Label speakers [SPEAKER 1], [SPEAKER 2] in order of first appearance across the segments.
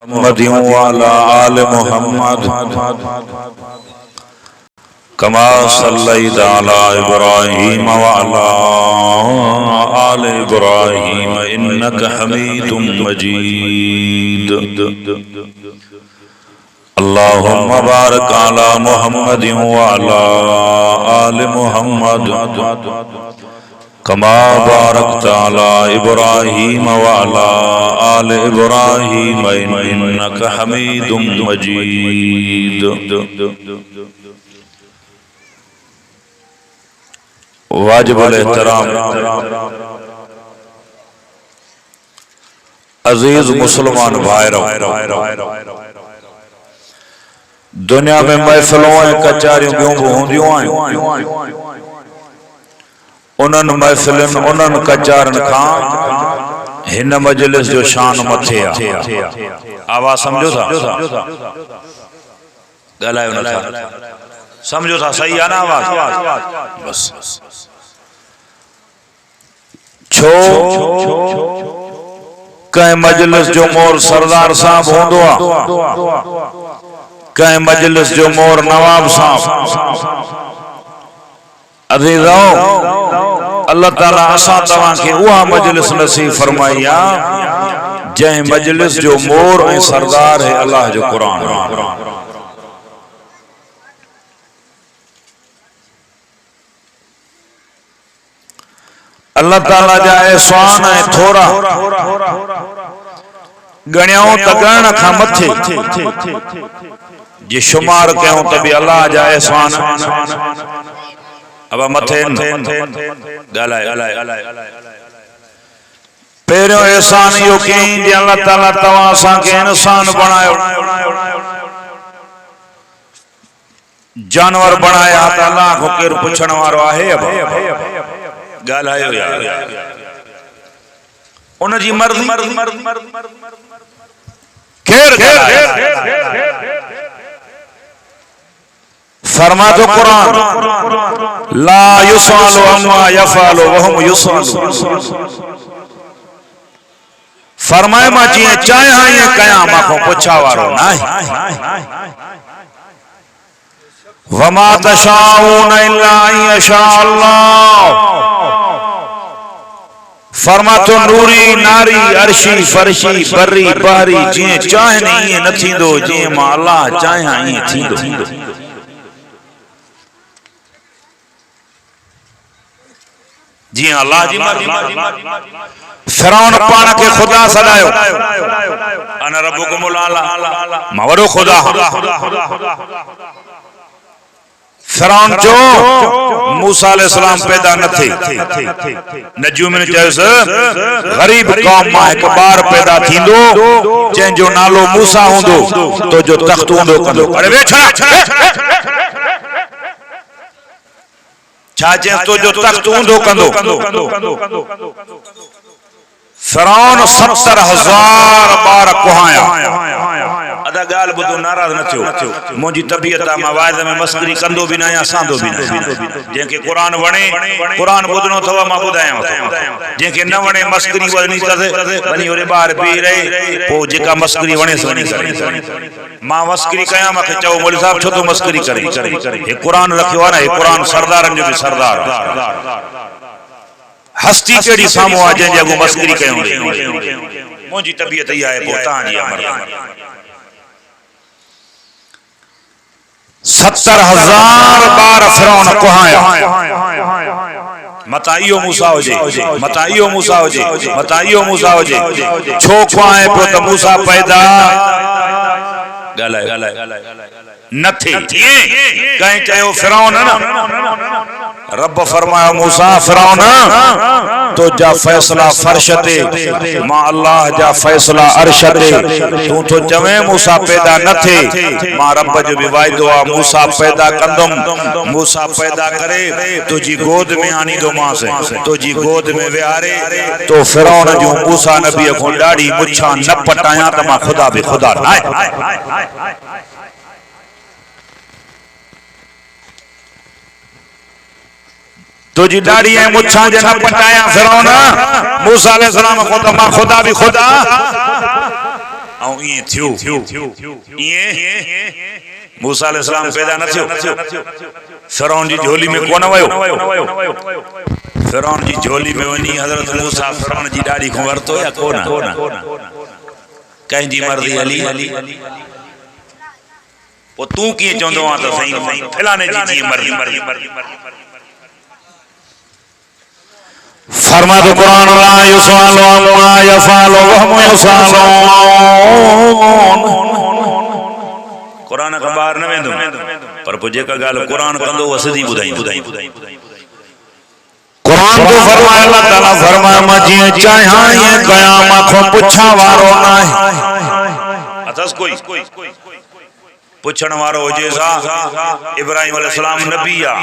[SPEAKER 1] मुहम्मद वाला आल मुहम्मद कमा सल्लैता अला इब्राहीम वाला आल इब्राहीम इन्नका हमीदुम मजीद। अल्लाहुम्मा बारिक अला मुहम्मद वाला आल मुहम्मद कमा बारकता अला इब्राहीम वाला आल इब्राहीम इन्नका हमीदुम मजीद। वाजिबुल एहतराम अजीज मुसलमान भाइरों, दुनिया में महफिलों कचारियों क्यों होंदियों हैं, उन्हनि महफिलन उन्हनि कचारन खां हिन मजलिस जो शान मथे आ। आवाज समझो था, गलायो न था, समझो था, सही है ना आवाज? बस छो कहीं मजलिस जो मोर सरदार साहब होंदो आ, कहीं मजलिस जो मोर नवाब साहब। अज़ीज़ों, अल्लाह ताला असा तवां के उहा मजलिस नसीब फरमाई आ जै मजलिस जो मोर ऐं सरदार है अल्लाह जो कुरान। अल्लाह ताला जा एहसान है थोड़ा गणियाऊं त गणन खां मथे जे शुमार कयूं त भी अल्लाह जा एहसान अब मथे पहिरियों एहसान इहो कयईं जे अल्लाह ताला तव्हां असांखे इंसान बणायो, जानवर बणाया त अल्लाह को केरु पुछण वारो आहे? ॻाल्हायो यार, उन जी मर्ज़ी केर फरमा तो कुरान ला युसअलु अम्मा यफअलु वहुम युसअलु। फरमाए मां जीअं चाहियां ईअं कयां, मां पुछा वारो नाहे। वमा तशाऊन इल्ला अन यशा अल्लाह। फरमा तो नूरी नारी अर्शी फरशी बर्री बहरी जीअं चाहिनि ईअं न थींदो, जीअं मां अल्लाह चाहियां ईअं थींदो। जी अल्लाह जी मर्ज़ी। फिरौन पान के खुदा सदायो, अना रब्बुकुमुल आला, मां वडो खुदा। फिरौन जो मूसा अलैहिस्सलाम पैदा न थे, नजूम ने चयोस गरीब कौम मां एक बार पैदा थींदो जंहिंजो नालो मूसा हूंदो तो जो तख्त हूंदो कंदो। अरे वेठा छाजे तो जो तख्त हूंदो कंदो। फिरौन 70,000 बार कुहाया। अदा गाल बुधो नाराज न थियो, मुंहिंजी तबियत आ, मां वाइद में मस्करी कंदो भी न आहियां, सांदो भी न आहियां। जंहिंखे कुरान वणे कुरान ॿुधणो अथव, मां ॿुधायांव थो। जंहिंखे न वणे मस्करी वञी अथसि वञी होॾे ॿाहिरि बीही रहे, पोइ जेका मस्करी वणे वञी करे। मां मस्करी कयां, मूंखे चओ मौलवी साहब छो तो मस्करी करे? हे कुरान रखियो आहे न, हे कुरान सरदारनि जो बि सरदार आहे। हस्ती कहिड़ी साम्हूं आहे जंहिंजे अॻु मस्करी कयूं? मुंहिंजी तबियत इहा आहे, पोइ तव्हांजी आहे। 70,000 बार फिरौन कुहाया। मता इहो मूसा हुजे, मता इहो मूसा हुजे, मता इहो मूसा हुजे। छो कुहाए पियो त मूसा पैदा न थे। कहीं चयो फिरौन न, रब फरमाया मूसा फिरौन तो जा फैसला फर्श ते, मां अल्लाह जा फैसला अर्श ते। तू तो चवे मूसा पैदा न थे, मां रब जो भी वायदो आ मूसा पैदा कंदम। मूसा पैदा करे तुझी गोद में आनी दो, मां से तुझी गोद में विहारे तो फिरौन जो मूसा नबी को दाढ़ी मुछा न पटाया त मां खुदा भी खुदा ना। तुझी दाढ़ी है मुछा जे न पटाया फिरौन मूसा अलैहिस्सलाम को तो मां खुदा भी खुदा। ऐं ईअं थियो ईअं मूसा अलैहिस्सलाम पैदा न थियो फिरौन जी झोली में कोन वयो फिरौन जी झोली में वञी हज़रत मूसा फिरौन जी ॾाढी खां वरितो या कोन कंहिंजी मर्ज़ी हली पोइ तूं कीअं चवंदो आहे त साईं फलाणे जी जीअं मर्ज़ी फरमा तो कुरान ला युसालो मा यफालो वहम युसालोन कुरान का बाहर न वेंदो पर पोइ जेका ॻाल्हि कुरान कंदो उहा सिधी ॿुधाई कुरान तो फरमाए अल्लाह ताला फरमाए मां जीअं चाहियां ईअं कयां मां पुछण वारो न आहे अथस कोई पुछण वारो हुजे सा इब्राहिम अलैहिस्सलाम नबी आ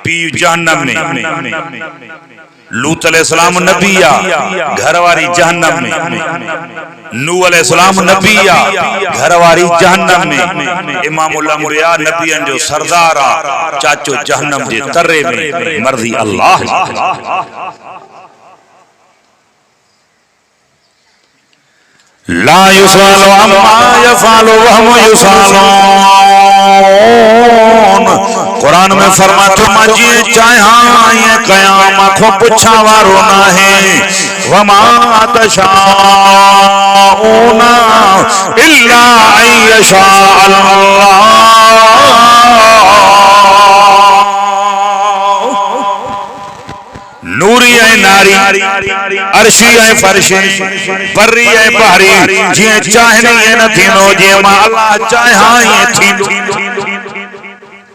[SPEAKER 1] पीउ जहन्नम में लूत अलैहिस्सलाम नबी आ घरवारी जहन्नम में नूह अलैहिस्सलाम नबी आ घरवारी जहन्नम में इमामुल अंबिया नबियन जो सरदार आ चाचो जहन्नम जे तरे में मर्जी अल्लाह ला युसालो अम्मा यफालो वहम युसालोन कुरान में फरमातो मां जीअं चाहियां ईअं कयां मां पुछण वारो न आहे वमा तशाऊना इल्ला अन यशा अल्लाह नूरी है नारी अर्शी है फर्शी बर्री है बहरी जीअं चाहनी है न थींदो जीअं मां अल्लाह चाहियां ईअं थींदो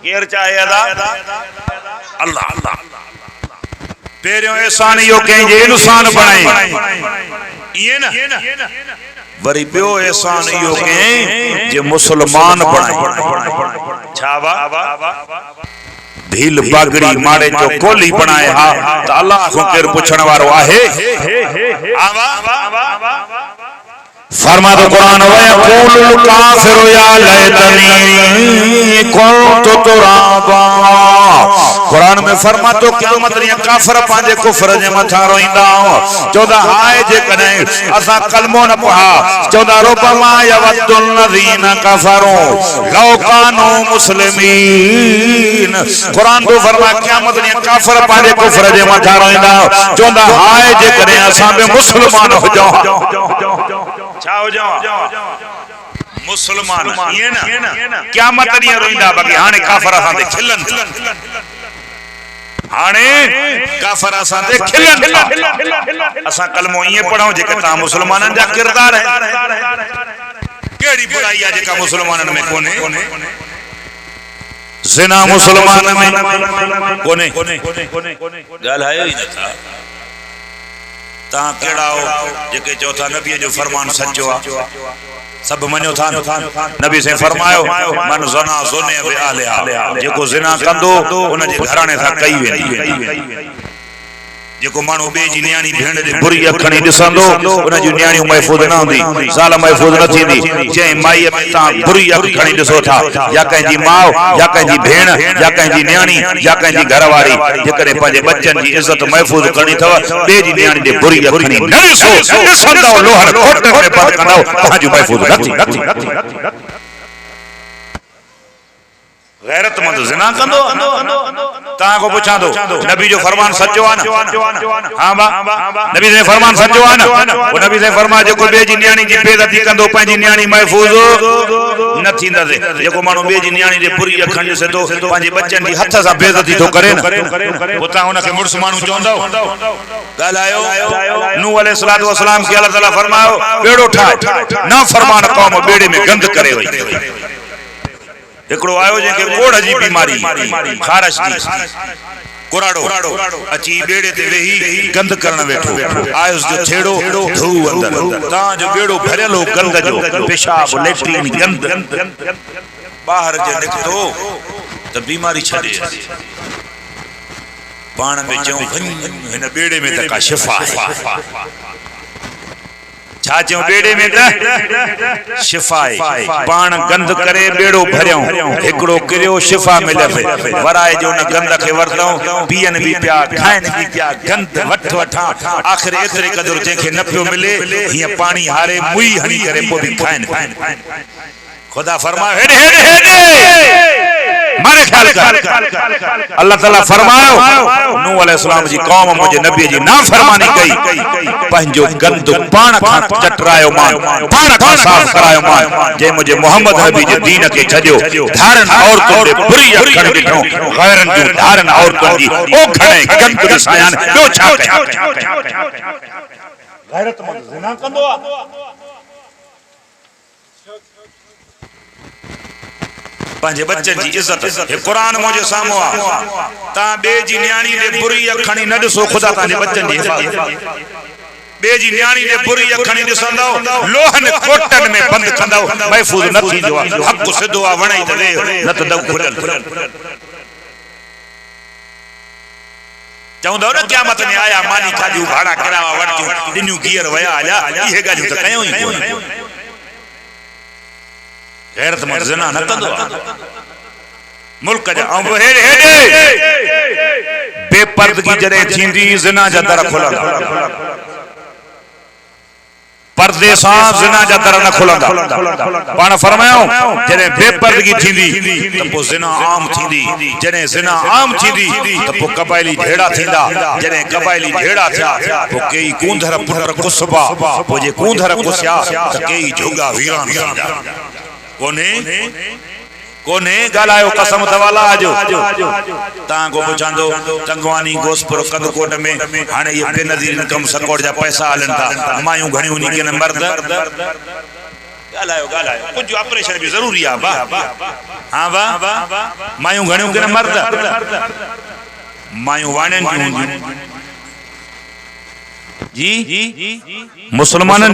[SPEAKER 1] केर चाहे अदा अल्लाह पहिरियों एहसान इहो कंहिंजे इंसान बणाई ईअं न वरी ॿियो एहसान इहो कंहिं जे मुसलमान बणाई छा भील बागड़ी माड़े जो कोली बनाए हा तो अल्लाह को केर पुछण वारो आहे फरमा तो कुरान व यक़ूलुल काफिरु या लैतनी कुन्तु तुराबा कुरान में फरमा तो क़यामत ॾींहुं काफिर पंहिंजे कुफ्र जे मथां रोईंदा चवंदा हाय जेकॾहिं असां कलमो न पढ़ा चवंदा रुबमा यवद्दुल लज़ीना कफ़रू लौ कानू मुस्लिमीन कुरान तो फरमा क़यामत ॾींहुं काफिर पंहिंजे कुफ्र जे मथां रोईंदा चवंदा हाय जेकॾहिं असां बि मुस्लमान हुजऊं छा हुजऊं मुसलमान ये ना क़यामत ॾींहुं रोईंदा बाक़ी हाणे काफिर असां ते खिलन हाणे काफिर असां ते खिलन असां कलमो ईअं पढ़ूं जेके तव्हां मुसलमाननि जा किरदार है कहिड़ी बुराई आहे जेका मुसलमाननि में कोन्हे ज़िना मुसलमान में कोन्हे ॻाल्हायो ई नथा तव्हां कहिड़ा हो जेके चओ था नबीअ जो फरमान सचो आहे सब मनो था नबी से फरमायो मन ज़ना ज़ुने बि आलिया जेको ज़िना कंदो उन जे घराणे सां कई वेंदी जेको माण्हू ॿिए जी न्याणी भेण जे बुरी अखणी ॾिसंदो उन जी न्याणियूं महफ़ूज़ न हूंदी ज़ाल महफ़ूज़ न थींदी जंहिं माईअ में तव्हां बुरी अखणी ॾिसो था या कंहिंजी माउ या कंहिंजी भेण या कंहिंजी न्याणी या कंहिंजी घरवारी जेकॾहिं पंहिंजे बच्चनि जी इज़त महफ़ूज़ करणी अथव ॿिए जी न्याणी जे बुरी अखणी न ॾिसो ॾिसंदव लोहर कोट में बंदि कंदव तव्हांजी महफ़ूज़ न थी गैरतमंद ज़िना कंदो तव्हां को पुछां थो नबी जो फरमान सचो आहे न हां बा नबी जो फरमान सचो आहे न वो नबी से फरमा जेको ॿिए जी न्याणी जी बेइज्जती कंदो पंहिंजी न्याणी महफ़ूज़ न थींदसि जेको माण्हू ॿिए जी न्याणी जे बुरी अखनि ॾिसे थो पंहिंजे बच्चनि जी हथ सां बेइज्जती थो करे न पोइ तव्हां हुनखे मुड़ुस माण्हू चवंदव ॻाल्हायो नूह अलैहिस्सलातु वस्सलाम खे अल्लाह ताला फरमायो ॿेड़ो ठाहे न फरमान क़ौम ॿेड़े में गंद करे वई एकड़ो आयो जेके कोढ़ जी बीमारी खारश जी कुराड़ो अची बेड़े ते वेही गंद करण वेठो आयुस जो छेड़ो धू अंदर ता जो बेड़ो भरियल हो गंद जो पेशाब लेट्रिन गंद बाहर जे निकतो त बीमारी छडे पाण में चऊं हिन बेड़े में त का शिफा है छा चऊं बेड़े में त शिफा पाण गंद करे बेड़ो भरियो एकड़ो किरियो शिफा मिले वराए जो न गंद के वरतऊं पियन भी पिया खाइन भी पिया गंद वठ वठा आखिर एतरे कदर जेके न पियो मिले हिय पानी हारे मुई हणी करे पो भी खाइन खुदा फरमाए हेडे हेडे हेडे मारे ख्याल कर अल्लाह ताला फरमायो नूह अलैहिस्सलाम जी कौम मुझे नबी जी ना फरमानी कई पंजो गंद पाण खा चटरायो मान पाण खा साफ करायो मान जे मुझे मोहम्मद नबी जे दीन के छजो धारण औरतों दे बुरी अखण दिठो गैरन जो धारण औरतों दी ओ खणे गंद सायान ॿियो छा कया गैरतमंद ज़िना कंदो आ पंहिंजे बच्चन जी इज्जत हे कुरान मुझे सामो आ ता बे जी न्याणी दे बुरी अखणी न ॾिसो खुदा तांजे बच्चन जी हिफाज़त बे जी न्याणी दे बुरी अखणी ॾिसंदो लोहन कोटन में बंद कंदो महफूज न थींदो हक सिधो आ वणे त दे न त दब खुलल चवंदो न क़यामत में आया मानी खाजू भाड़ा करावा वठियो दिनू गियर वया आजा इहे ॻाल्हियूं त कयूं ई कोन गैरतमंद ज़िना न कंदो मुल्क जा हेडे हेडे बेपर्दगी जरे थींदी ज़िना जा दर खुलंदा पर्दे सां ज़िना जा दर न खुलंदा पाण फरमायो जरे बेपर्दगी थींदी त पो ज़िना आम थींदी जरे ज़िना आम थींदी त पो कबाइली ढेड़ा थींदा जरे कबाइली ढेड़ा थिया पो कई कूंधर पुट कुसबा पो जे कूंधर कुसिया त कई जोगा वीरान थींदा कोने गालायो कसम दवाला आजो ता को पुछंदो कंगवानी गोसपुर कंदकोट में हाने ये बेनजीर इनकम सकोड़ जा पैसा हलन था मायूं घणी उनी के मर्द गालायो कुछ ऑपरेशन भी जरूरी आ बा हां बा मायूं घणी के मर्द मायूं वाणन जी मुसलमानन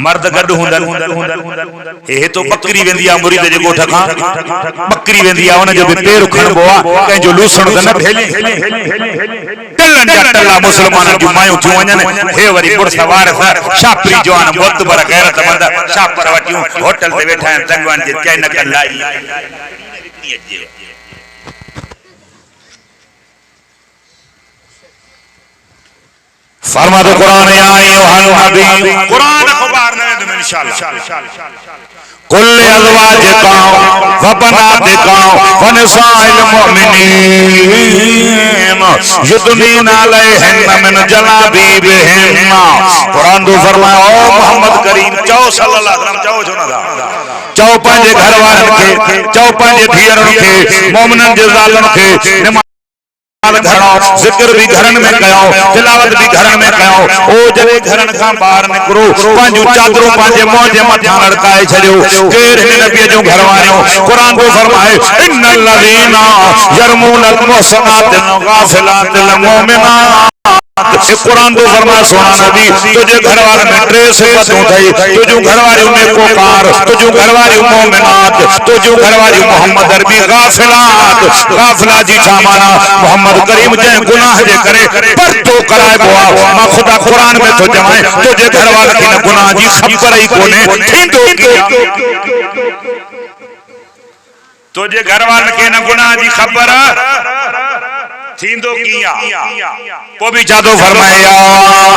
[SPEAKER 1] मर्द गड हुंदन ए तो बकरी वेंदी आ मुरीद जे गोठ खां बकरी वेंदी आ उन जो भी पैर खणबो आ कहीं जो लूसण त न भेले टलन जा टला मुसलमानन जो मायूं थी वणन हे वरी पुरसा वार शापरी जवान मोतबर गैरतमंद शापर वटियूं होटल ते वेठा आहिन तंगवान जे कह न कर लाई फरमा दो कुरान या अय्युहल नबी कुरान अखबार न दे इंशाअल्लाह कुल अज़वाजिका व बनातिका व निसाइल मुमिनीन युदनीना अलैहिन मिन जलाबीबिहिन कुरान दो फरमाया ओ मोहम्मद करीम चओ सल्लल्लाहु अलैहि वसल्लम चओ जो ना चओ पंहिंजे घर वारन के चओ पंहिंजे धीअरन के मोमिनन जे ज़ालन के जिक्र भी घरन में कयो तिलावत भी घरन में कयो ओ जरे घरन का बाहर निकरो पांजू चादरों पांजे मौजे मथा लड़काए छड़ियो केर नबी जो घर वारियो कुरान को फरमाए इन्नल लज़ीना यरमूनल मुहसनातिल गाफिलातिल मुमिनात कुरान को फरमाया सोना नबी तुझे घर वाले में त्रे सिफतों थई तुझो घर वाली में कोकार तुझो घर वाली मोमिनात तुझो घर वाली मोहम्मद अरबी गाफिलात गाफिला जी सामाना मोहम्मद करीम जे गुनाह जे करे पर तो कराए बोआ मां खुदा कुरान में तो जमाए तुझे घर वाले की गुनाह जी खबर ही कोने थींदो किया तुझे घर वाले के न गुनाह जी खबर थींदो किया वो भी जादू फरमाया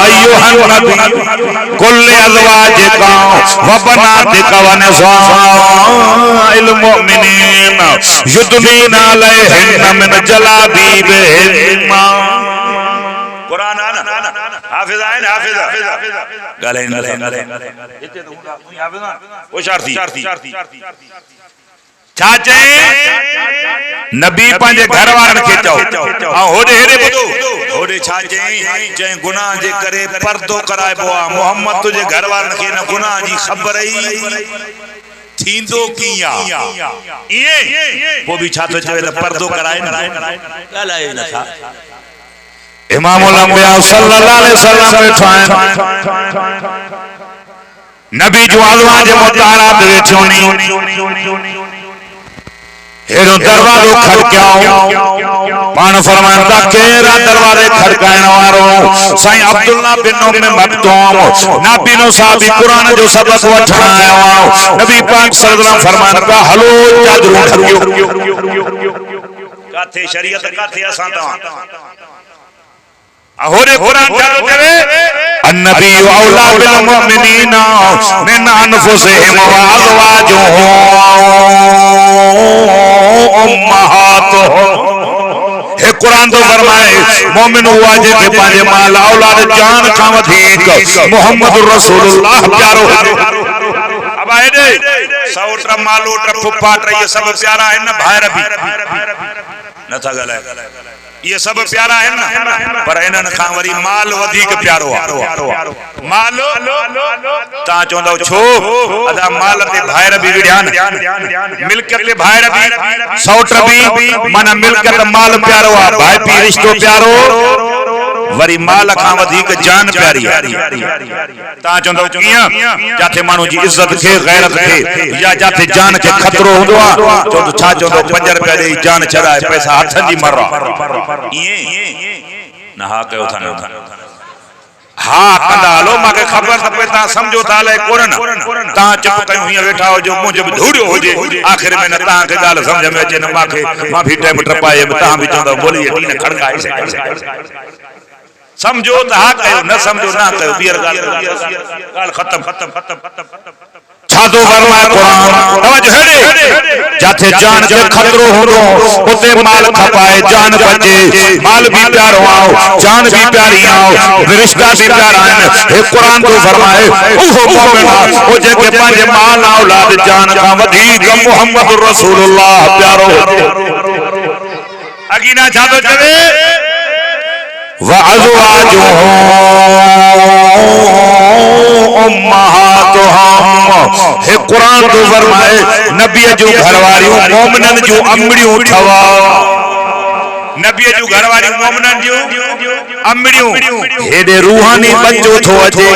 [SPEAKER 1] अय्युहन नबी कुल अज़वाजिका व बनातिका व निसाइल मुमिनीन युदनीना अलैहिन मिन जलाबीबिहिन कुरान आना हाफिज आइन हाफिज गाले न इते तो हाफिज होशियार थी चाचे नबी पंहिंजे घर वारन के चओ होडे हेडे बुधो होडे चाचे जे गुनाह जे करे पर्दो कराइबो आ मोहम्मद तुझे घर वारन के न गुनाह जी खबर ही थींदो किया ये वो भी छा तो चवे त पर्दो कराए न गालाए न था इमामुल अंबिया सल्लल्लाहु अलैहि वसल्लम वेठा नबी जो अज़वाज मुताहरात वेठोनी हेड़ो दरवाजो खड़काओ पान फरमाता केरा दरवाजे खड़काइण वारो साईं अब्दुल्ला बिन उम्मे मक्तूम नाबीनो साहबी कुरान जो सबक वठण आयो नबी पाक सल्लल्लाहु अलैहि वसल्लम फरमान का हलो चादरू काथे शरीयत काथे असां ता होरे कुरान चालू करे अन्नबी औला बिल मुमिनीना मिन अनफुसिहिम व अज़वाजुहुम उम्महातुहुम हे कुरान तो फरमाए मोमिन हुआ जे के पांजे माल औलाद जान का वधीक मोहम्मद रसूलुल्लाह प्यारो अब आए दे सौट्र मालोट्र फुफाट्र ये सब प्यारा है ना भायर भी न था गलाए ये सब प्यारा है ना पर इनन खां वरी माल वधिक प्यारो माल ता चोंदो छो अदा माल ते भायर भी विढ़ान मिल्कियत ते भायर भी सौट्र भी माना मिल्कियत माल प्यारो आ भाई भी रिश्तो प्यारो वरी माल खां वधिक जान प्यारी ता चोंदो कियां जाथे मानू जी इज्जत के गैरत के या जाथे जान के खतरो हुंदो आ चोंदो छा चोंदो 5 रुपया दे जान छड़ाए पैसा हथ जी मरो ये ना हा कयो था ना हाँ कंदा हलो माके खबर खपे ता समझो ता ले कोरन ता चुप कयो हिया वेठा हो जो मुंह जब धूड़ियो होजे आखिर में न ता के गाल समझ में अचे न माके मां भी टाइम टपाए ता भी चंदा बोली टीन खड़काए से समझो ता कयो न समझो ना कयो बियर गाल खत्म छातो फरमाए कुरान तवज्जो हेडे जाथे जान के खतरो होंदो उते माल खपाए जान बचे माल भी प्यारो आओ जान भी प्यारी आओ रिश्ता भी प्यारा है हे कुरान तो फरमाए ओहो मोमिना ओ जे के पांजे माल औलाद जान का वधीक मोहम्मद रसूलुल्लाह प्यारो अगीना छातो चवे व अज़वाजुहुम उम्महातुहुम हे कुरान तो फरमाए नबी जो घरवारियों मोमिनन जो अमड़ियों ठवा नबी जो घरवारियों मोमिनन जो अमड़ियों हेडे रूहानी बच्चो थो अचे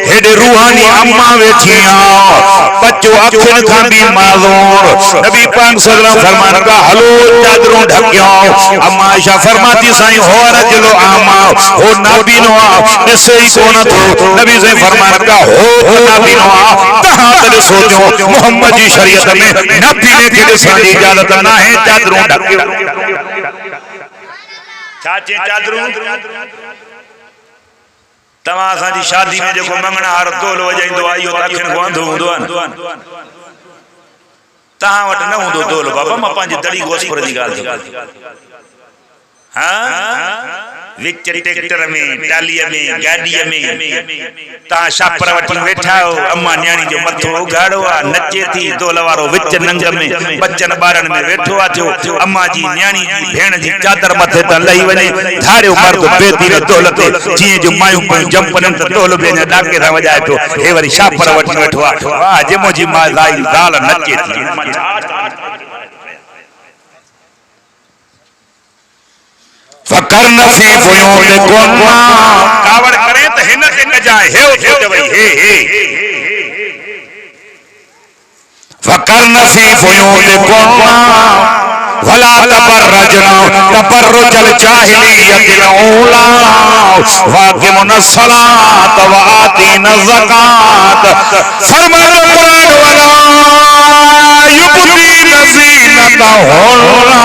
[SPEAKER 1] हेडे रूहानी अम्मा वेठिया बच्चो अखिन खां भी माज़ूर नबी पाक सल्लल्लाहु अलैहि वसल्लम फरमान का हलो चादरों ढकियो अम्मा आयशा फरमाती साईं हो रजलो आमा हो नाबीनो आ ऐसे ही कोन थो नबी से फरमान का हो नाबीनो आ तहां तले सोचो मोहम्मद जी शरीयत में नबी ने के ॾिसण जी इजाजत ना है चादरों ढकियो चाचे चादरों तवा असांजी शादी में जेको मंगना हार तोल वजाइंदो आ इहो अखिन को अंधो हूंदो आ तहां वटि न हूंदो तोल बाबा मां पंहिंजी दड़ी गोसपुर जी ॻाल्हि हाँ विच ट्रैक्टर में टालीअ में गाॾीअ में ता शापर वठी वेठा हो अम्मा न्याणी जो मथो उघाड़ो आ नचे थी दोल वारो विच नंग में बच्चन ॿारनि में वेठो आ थियो अम्मा जी न्याणी जी भेण जी चादर मथे त लही वञे धारियो मर्द बेती रे दोल ते जीअं जो मायूं पयूं जंपन त दोल बे न डाके सां वॼाए पियो हे वरी शापर वठी वेठो आ वाह जे मुंहिंजी मां ज़ाल नचे थी फकर नफी बुयूद कुन्ना कावड़ करे त हिन ते कजाए हे उठो जवई हे फकर नफी बुयूद कुन्ना वला तबरजना तबरजुल जाहिलियतिल ऊला वाकिमुन सलात व आतीन ज़कात फरमान कुरान वला युबदीन ज़ीनतहुन्ना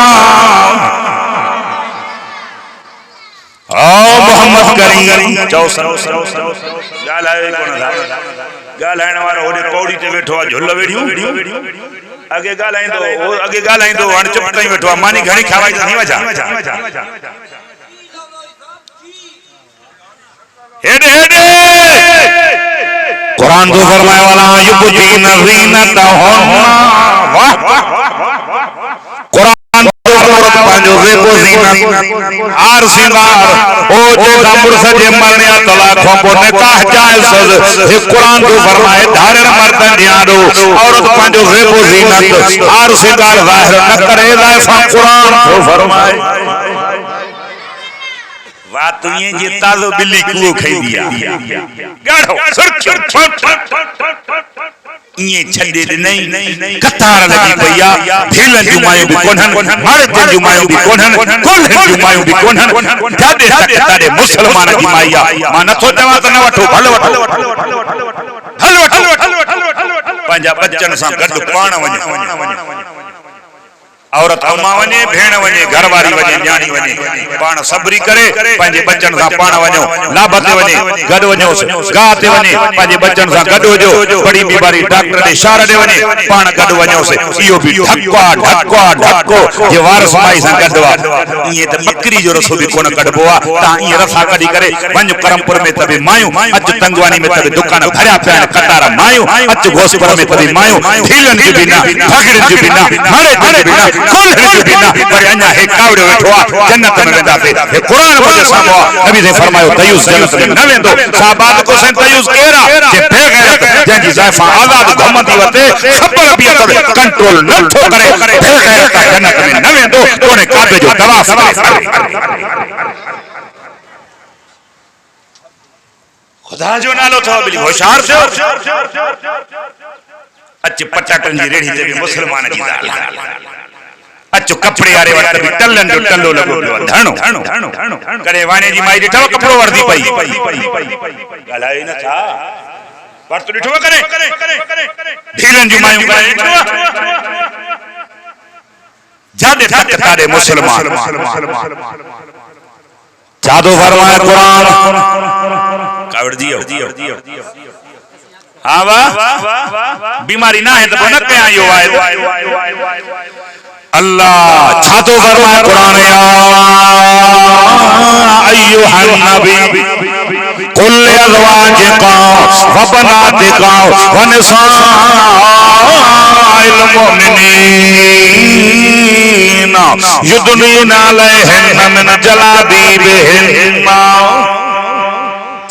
[SPEAKER 1] मोहम्मद करीम गालाए कोन था गालाइण वारो ओडे पौड़ी ते वेठो आ झुल वेड़ियो अगे गालाइंदो हाणे चुप कई वेठो आ मानी घणी खावाई त नहीं वजा हेडे कुरान तो फरमाए वाला युबदीन ज़ीनतहुन्ना वाह पांजो रेको ज़ीनत आर सिंगार ओ जेका मुर्स जे मरने तलाक को निकाह जायज़ हे कुरान तो फरमाए धारण मर्दन ध्यानो औरत पांजो रेको ज़ीनत आर सिंगार ज़ाहिर न करे लाइफा कुरान तो फरमाए बात ये जे ताज़ो बिल्ली कुओ खाई दिया गाढ़ो सुरखियो ये छदे नहीं कतार लगी भैया भेलन जू मायूं भी कोन्हन मर्दन जू मायूं भी कोन्हन कोल्हन जू मायूं भी कोन्हन जादे तक तारे मुसलमान जी माईया मां नथो चवा त न वठो भलो वठो पंजा बच्चन सां गड पाण वञे औरत अम्मा वने भेण वने घरवारी वने न्याणी वने पाण सबरी करे पंजे बच्चन सा पाण वणो लाभते वने गड वणो गाते वने पंजे बच्चन सा गड वजो बड़ी बीमारी डॉक्टर दे इशारा दे वने पाण गड वणो से इयो भी ढक्को जे वारस माई सा गडवा ये त बकरी जो रसो भी कोन कढबो आ ता ये रसा कढी करे वंज करमपुर में तबे मायूं अच तंगवानी में तबे दुकान भरिया पिया कतार मायूं अच घोसपुर में तबे मायूं ठीलन जी बिना भागड़न जी बिना मारे जी बिना कोल है बिना पर अन्या है कावड़े बैठो जन्नत में वेंदासे हे कुरान मुझे सामो नबी ने फरमायो तयूस जन्नत में न वेंदो साहबात को से तयूस केरा जे बेगैरत जंजी जायफा आजाद घुमंदी वते खबर भी करे कंट्रोल न थो करे बेगैरत जन्नत में न वेंदो तोने काबे जो तवाफ करे खुदा जो नालो थो बिली होशियार थियो अच पटाटन जी रेड़ी ते मुसलमान जी दाल अच कपड़े वाले वक्त भी टल्लन जो टल्लो लगो धणो करे वाने जी माई ॾिठो कपड़ो वर्दी पई गालाई न था पर तो ॾिठो करे ढीलन जी मायूं करे ॾिठो जादे तक तारे मुसलमान जादो फरमाए कुरान कावड़ दियो हां वाह बीमारी ना है तो न कया यो आए अल्लाह छातो फरमाए कुरान या अय्युहन नबी कुल अज़वाजिका व बनातिका व निसाइल मुमिनीन युदनीना अलैहिन मिन जलाबीबिहिन्ना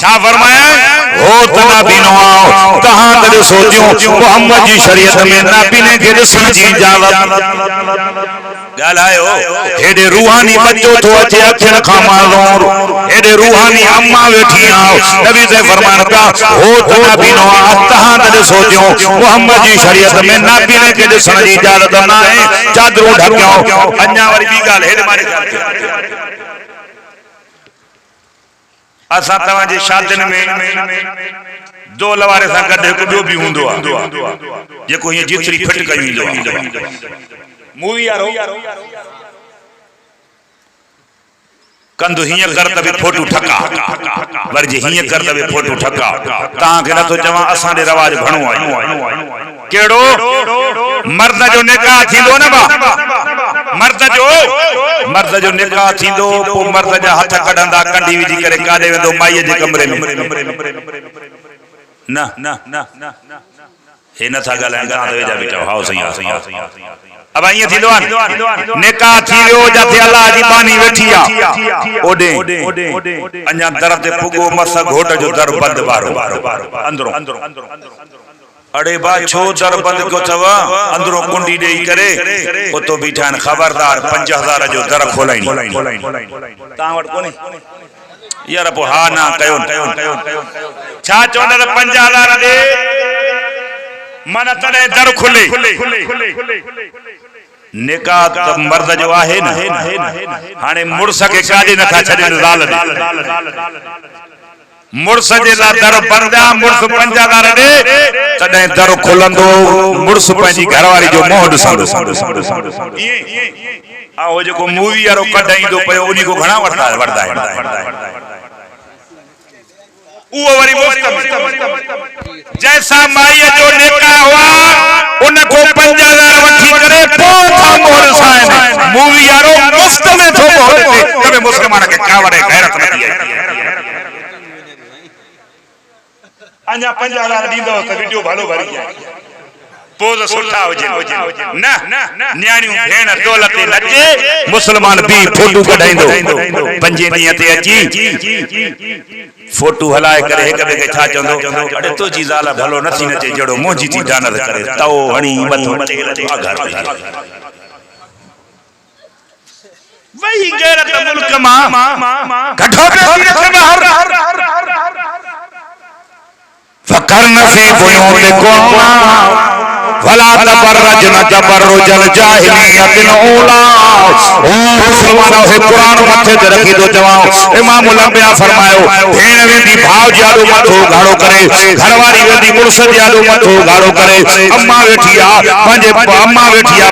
[SPEAKER 1] छा फरमाया हो तना बिनो आओ तहां तड़े सोचियो मोहम्मद जी शरीयत में नबी ने के ॾिसण जी इजाज़त गालायो हेडे रूहानी बच्चो तो अचे अखिन खां मालूर हेडे रूहानी अम्मा वेठी आओ नबी से फरमान का हो तना बिनो आओ तहां तड़े सोचियो मोहम्मद जी शरीयत में नबी ने के ॾिसण जी इजाज़त ना है चादरो ढकियो अन्या वरी बी गाल हेडे मारे असा तवा जे शादिन में दो लवारे सा गड एक बियो भी हुंदो आ जेको ये जितरी फिट कई लो मूवी यारो कंदो हिय कर तबे फोटो ठका वर जे हिय कर तबे फोटो ठका ता के न तो जवा असा दे रवाज घणो आयो केड़ो मर्द जो निकाह थींदो न बा मर्द जो निकाह थींदो पो मर्द जा हाथ कढंदा कंडी विजी करे काडे वेंदो माई जे कमरे में न हे न था गालाए गा दे जा बेटा हाओ सही अब ये थींदो निकाह थीयो जाते अल्लाह जी बानी वेठिया ओडे अन्या दर ते पुगो मस घोट जो दर बंद बारो अंदरो अड़े बा छो दर बंद को थवा अंदरो कुंडी देई करे ओ तो बीठान खबरदार 5000 जो दर खोलाइनी ता वट कोनी यार पो हा ना कयो छा चोंदर 5000 दे मन तने दर खुले निकाह तो मर्द जो आहे न हाने मुर्स के काजे न था छडे ज़ाल मुर्स जे ला दर बंदा मुर्स 5000 दे तडे दर खुलंदो मुर्स पंजी घरवारी जो मोह ॾिसंदो आ ओ जेको मूवी वारो कढाईंदो पयो उनी को घणा वरदा है वो वरी मुफ्त जैसा माई जो निकाह हुआ उनको 5000 वठी करे पो था मोहर साइन मूवी यारो मुफ्त में थो मोहर दे कबे मुसलमान के कावड़े गैरत न दिए अन्या 5000 दींदो त वीडियो भलो भरी जाए पोज सुठा होजे ना न्याणियों भेण दौलत लजे मुसलमान भी फोटो कढाइंदो पंजे दी ते अची फोटो हलाए करे एक बे के छा चंदो अड़े तो जी ज़ाला भलो नथी नचे जड़ो मोजी थी डानर करे ताओ हणी मथो तेल घर वही गैरत मुल्क मां गठो पे बाहर फकरन फी बुयूतिकुम तबर्रजना तबर्रुजल जाहिलियतिल ऊला। ओ मुसलमानो हे कुरान मथे ते रखी दो जवाओ। इमाम अंबिया फरमायो भेण वेंदी भाव जाडो मथो गाड़ो करे, घरवारी वेंदी मुड़स जाडो मथो गाड़ो करे, अम्मा वेठिया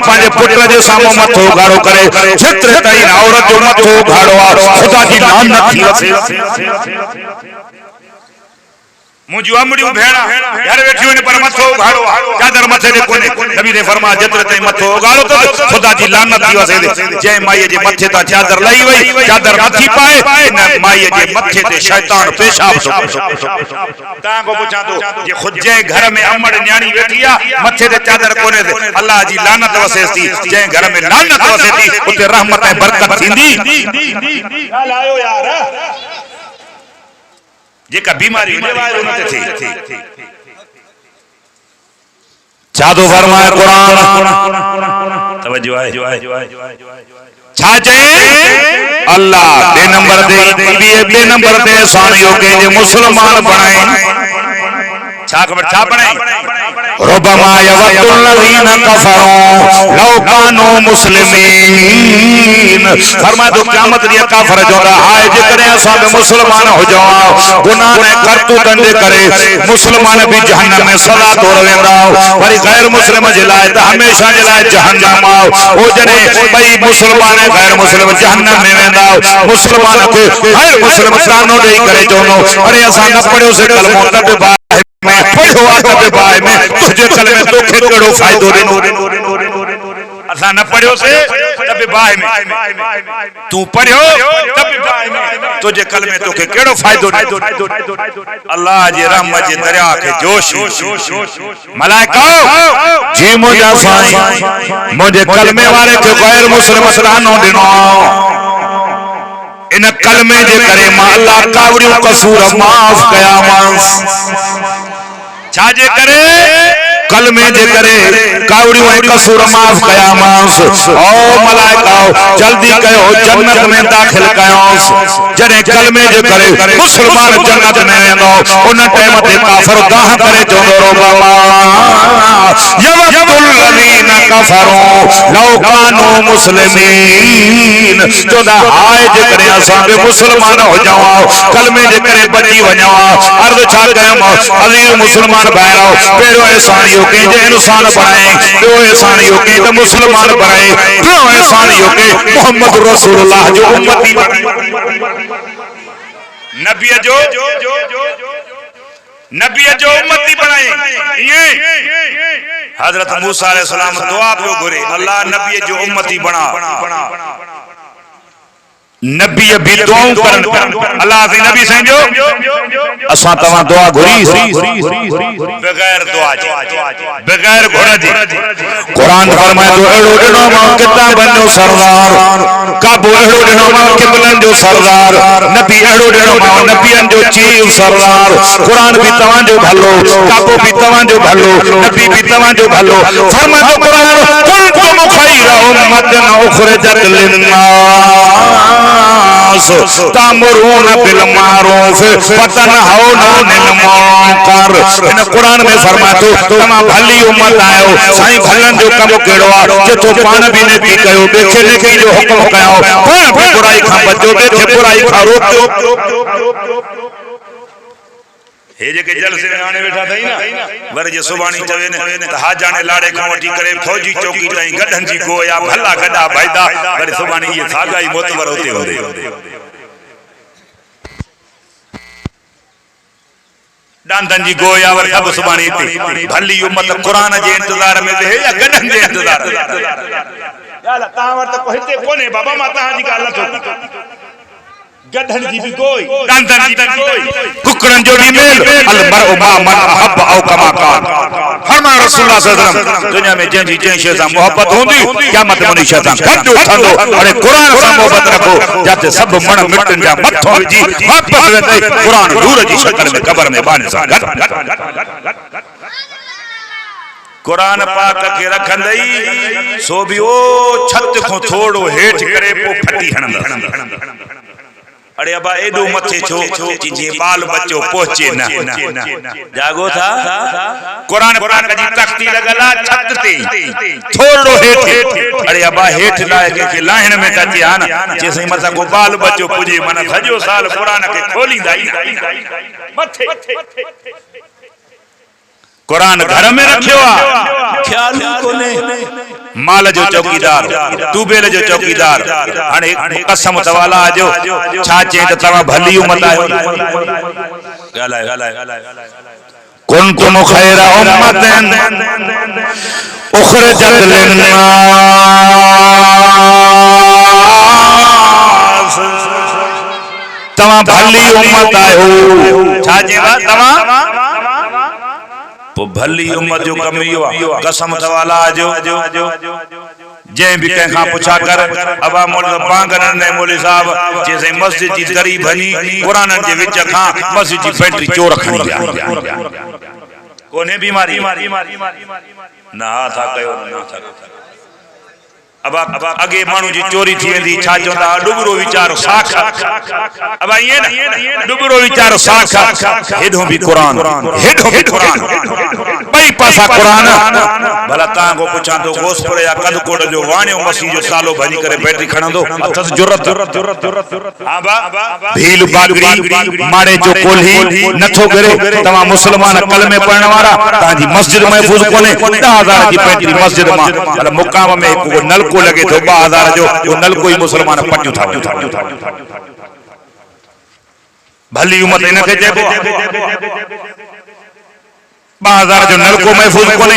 [SPEAKER 1] पंजे पुट जे सामो मथो गाड़ो करे, जेतिरे ताईं औरत जो मथो गाड़ो आ खुदा जी लानत थी वसे। मुझी अमड़ियूं भेणा घर वेठी हुन पर मथो गाड़ो चादर मथे ते कोने। नबी ने फरमाया जेतिरे ताईं मथो गाड़ो त खुदा जी लानत थी वसे। जंहिं माईअ जे मथे तां चादर लही वई, चादर नथी पाए, इन माईअ जे मथे ते शैतान पेशाब थो करे। तां को पुछां तो जे खुद जे घर में अमड़ न्याणी वेठी आ मथे ते चादर कोने ते अल्लाह जी लानत वसे थी। जंहिं घर में लानत वसे थी उते रहमत ऐं बरकत थींदी। ॻाल्हायो यार जेका बीमारी उनते थी छादो फरमाए कुरान तवज्जो है छा चए अल्लाह बे नंबर दे सानियो के जे मुसलमान बनाए छा खबर छा बनाए रुबमा यवद्दुल लज़ीना कफरू लौ कानू मुस्लिमीन। फरमाए तो क़यामत दी काफर जोदा हाय जेकरे असां बि मुसलमान हो जाओ गुनाह ने करतूतन दे करे मुसलमान भी जहन्नम में सदा तोड़ वेंदा वरी गैर मुस्लिम जे लाए त हमेशा जे लाए जहन्नम आओ। ओ जने भई मुसलमान गैर मुस्लिम जहन्नम में वेंदा मुसलमान के गैर मुस्लिम कानो देई करे चवनो अरे असां न पढ़ियो से कलमो तब मैं पढ़ो आदत बाय में तुझे कलमे तोखे केड़ो फायदो देनो असा न पढ़ियो से तब बाय में तू पढ़ियो तब बाय में तुझे कलमे तोखे केड़ो फायदो देनो। अल्लाह जे रहमत जे दरिया के जोश मलाइका जी मुझा साईं मुझे कलमे वाले के गैर मुस्लिम सलानो दिनो इन कलमे जे करे मां अल्लाह कावड़ियों कसूर माफ कया मांस छा जे करे कलमे जे करे कावड़ियों कसूर माफ कया मांस। ओ मलाइका जल्दी कयो जन्नत में दाखिल कयोस। जने कलमे जे करे मुसलमान जन्नत में वेंदो उन टाइम ते काफिर दाह करे चवंदो रब्बा यवद्दुल लज़ीना कफरू लौ कानू मुस्लिमीन। चोदा हाय जे करे असां बि मुसलमान हो जाओ कलमे जे करे बची वञो अर्ज छा कयम अज़ीज़ मुसलमान भाइरो पहिरियों एहसान इहो के जे इंसान बनाए ॿियो एहसान इहो के त मुसलमान बनाए टियों एहसान इहो के मोहम्मद रसूलुल्लाह जो उम्मती नबी जो उम्मती बनाए। हजरत मूसा अलैहि सलाम दुआ पियो घुरे अल्लाह नबी जो उम्मती बना नबी भी दुआऊं करन अल्लाह से नबी समझो असा तवा दुआ घुरी बगैर दुआ जे बगैर घुर जे कुरान फरमाए तो एड़ो ॾिनो मां किताबन जो सरदार काबो एड़ो ॾिनो मां किबलन जो सरदार नबी एड़ो ॾिनो मां नबियन जो चीफ सरदार कुरान भी तवा जो भलो काबो भी तवा जो भलो नबी भी तवा जो भलो फरमाए तो कुरान कुंतुम खैरा उम्मतन उखरिजत लिन्नास तामुरून बिल मारूफ वतनहौन अनिल मुनकर। इन कुरान में फरमाए तो तमा भली उम्मत आयो साईं भलन जो कम केड़ो आ जेतो पान भी नेकी कयो बेखे नेकी जो हुक्म कयो पान भी बुराई खां बचो बेखे बुराई खां रोको। हे जेके जलसे में आने बैठा थई ना वर जे सुबाणी चवे ने त हा जाने लाड़े खां वठी करे फौजी चौकी ताईं गडन जी गोया भला गडा भाईदा वर सुबाणी ये सागाई मोतबर होते होंदे डांदन जी गोया वर सब सुबाणी ते भली उम्मत कुरान जे इंतजार में है या गडन जे इंतजार याला ता वर त कोते कोने बाबा माता जी का अल्लाह तो गडन जी भी गोई डांदन जी भी गोई कुकरन जो भी मेल अल मरउ मा मन हब औ कमा कान। फरमाया रसूलुल्लाह सल्लल्लाहु अलैहि वसल्लम दुनिया में जंजी जं शे सा मोहब्बत होंदी क़यामत में शैतान गड उठंदो अरे कुरान सा मोहब्बत रखो जाते सब मण मिटन जा मथो जी वापस वेंदे कुरान दूर जी शक्ल में कब्र में बाने सा गड कुरान पाक के रखंदई सो भी ओ छत को थोड़ो हेठ करे पो फटी हणंदा अरे अबा एडो मथे छो जी बाल बच्चो पहुंचे ना जागो था कुरान पाक जी तख्ती लगला छत ते थोड़ो हेठ अरे अबा हेठ लाए के लाहिण में ता थिया ना जैसे मथा को बाल बच्चो पुजे मन सजो साल कुरान के खोलींदा मथे कुरान घर में रखियो आ ख्याल कोने माल जो चौकीदार तूबेल जो चौकीदार हाणे कसम तवाला जो छा चे त तवा भली उम्मत आयो गालाए कुंतुम खैरा उम्मतन उखरजत लिन्नास तवा भली उम्मत आयो छा जेवा तवा तो भली उम्मत जो कम यो कसम तवाला जो जे भी कह पूछा कर अबा मोल बांगन ने मौलवी साहब जैसे मस्जिद जी दरी भनी कुरान जे विच खां मस्जिद जी फैक्ट्री चोर खणी कोने बीमारी ना था कयो ना था अब अगे मानू जी चोरी थी वेंदी छा चोंदा डुबरो विचार साख अब ये ना डुबरो विचार साख हेडो भी कुरान बई पासा कुरान भला ता को पुछा तो गोसपुर या कदकोट जो वाणियो मसी जो सालो भनी करे बैटरी खणंदो अथस जुरत हां बा भील बागरी मारे जो कोल्ही नथो करे तमा मुसलमान कलमे पढ़न वाला ताजी मस्जिद महफूज कोने 10000 की बैटरी मस्जिद में भला मुकाम में को नल को लगे तो 2000 जो नल कोई मुसलमान पट्टू था भली उम्मत इन के जेबो 2000 जो नल को महफूज कोने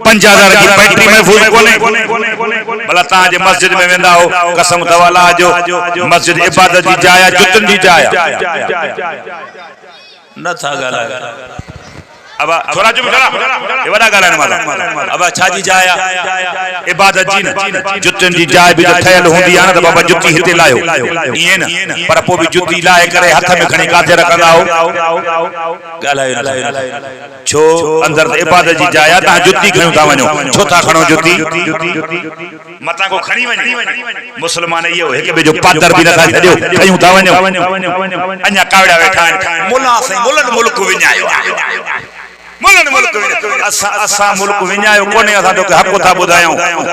[SPEAKER 1] 5000 की बैटरी महफूज कोने भला ता जे मस्जिद में वेंदा हो कसम तवाला जो मस्जिद इबादत जी जाया जुतन जी जाया न था गाला अब थोड़ा चुप ये बड़ा गालन वाला अब छाजी जाया इबादत जी न जुतन जी जाय भी ठहल होंदी आ न त बाबा जुती हिते लायो ये न पर पो भी जुती लाए करे हाथ में खणी काथे रखंदा हो गालायो छो अंदर इबादत जी जाया ता जुती खणो ता वणो छो था खणो जुती मता को खणी वणी मुसलमान ये है के जो पादर भी नथा छड्यो खयूं ता वणो अन्या कावड़ा वेठा मुल्ला से मुल्लन मुल्क विञायो मुल्लन मुल्क असा मुल्क विञायो कोने असा तो हक था बुधायो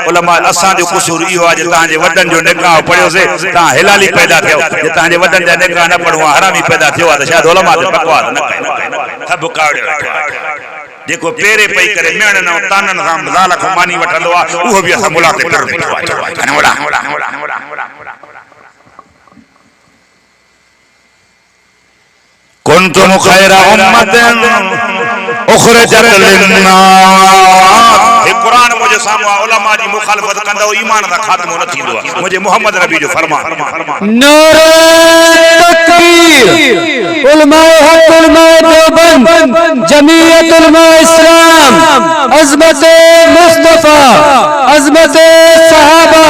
[SPEAKER 1] उलमा असा जो कुसूर इयो आज ता जे वडन जो निकाह पढ़ियो से ता हिलाली पैदा थियो जे ता जे वडन जा निकाह न पढ़वा हरामी पैदा थियो त शायद उलमा ते बकवास न कयो सब कावड़े जेको पेरे पई करे मेण न तानन सां ज़ाल को मानी वठंदो आ उहो भी असा मुला ते कर बीठो आ कुंतुम खैरा उम्मतन उखरजत लिन्नास ये कुरान मुझे सामने उलमा जी मुखालफत कंदो ईमान दा खात्मो न थींदो मुझे मोहम्मद नबी जो फरमान
[SPEAKER 2] नारे तकबीर उलमाए हक उलमाए देवबंद जमीयत उलमाए इस्लाम अज़मत मुस्तफा अज़मत सहाबा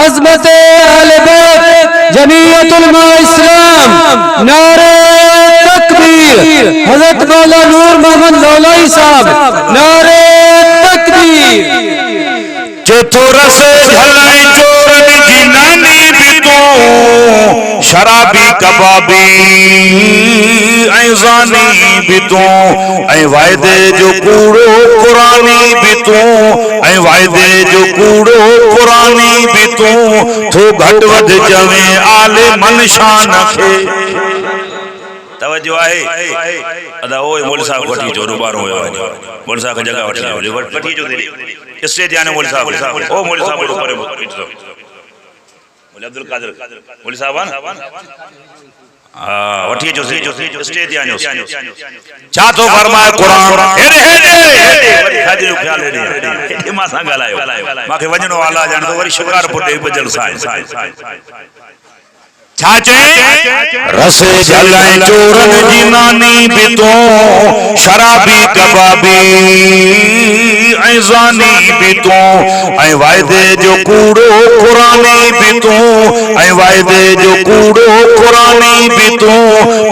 [SPEAKER 2] अज़मत अहले बैत जमीयत उलमाए इस्लाम नारे हज़रत मौला नूर मोहम्मद लौलाई साहब नारे तकबीर
[SPEAKER 1] चेतो रस झलाई चोरन जी नानी भी तो शराबी कबाबी ऐजानी भी तो ऐ वायदे जो कूड़ो कुरानी भी तो ऐ वायदे जो कूड़ो कुरानी भी तो थो घट वध जवे आले मन शान खे तवज्जो आहे अदा ओए मौलवी साहब वठी जो रुबारो होयो मौलवी साहब जगह वठी जो वठी जो दे स्टेज आने मौलवी साहब ओ मौलवी साहब को ऊपर मौलवी अब्दुल कादिर मौलवी साहब हां वठी जो स्टेज आने छा तो फरमाए कुरान हेडे हाजिर ख्याल हेडे मां सा गालायो माके वजनो वाला जान तो वरी शिकारपुर दे बजल साईं छाचे रसे जलाई चोरन जी नानी भी तो शराबी कबाबी ऐं ज़ानी भी तू ऐं वायदे जो कूड़ो कुरानी भी तू ऐं वायदे जो कूड़ो कुरानी भी तू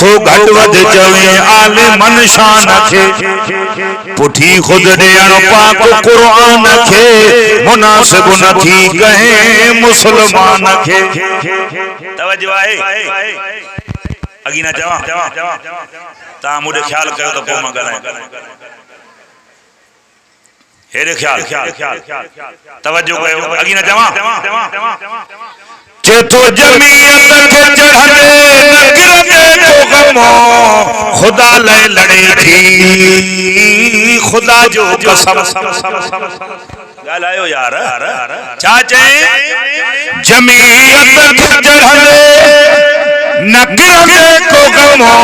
[SPEAKER 1] तो घट वध चवे आलिमन शान खे पुठी खुद ॾियण पाक कुरान खे मुनासिब न थी कहे मुसलमान खे तवज्जो आहे अगी ना चवा ता मुझे ख्याल कयो तो पोइ मां ॻाल्हायां हेरे ख्याल तवज्जो कयो अगी ना चवा चेतो जमीयत के चढ़ने नगरते को गमो खुदा ले लड़े थी खुदा जो कसम ॻाल्हायो यार छा चए जमीयत के चढ़ने नगरते को गमो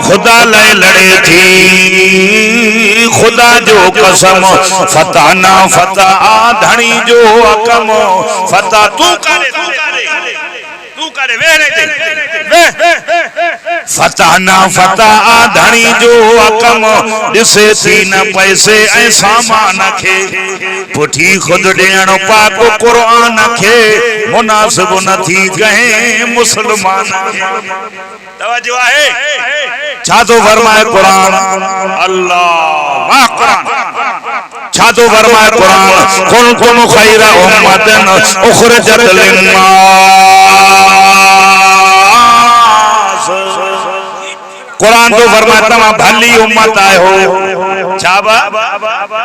[SPEAKER 1] खुदा ले लड़े थी खुदा जो कसम फता ना फता धनी जो अकम फता तू करे फता ना फता धनी जो अकम दिसे थी न पैसे ऐं सामान खे पुठी खुद ॾियण पाक कुरान खे मुनासिब न थी कहे मुसलमान तवज्जो आहे छा तो फरमाए कुरान अल्लाह वाह कुरान छा तो फरमाए कुरान कुन कुन खैरा उम्मतन उखरजत लिन्नास कुरान तो फरमाए तमा भली उम्मत आए हो छाबा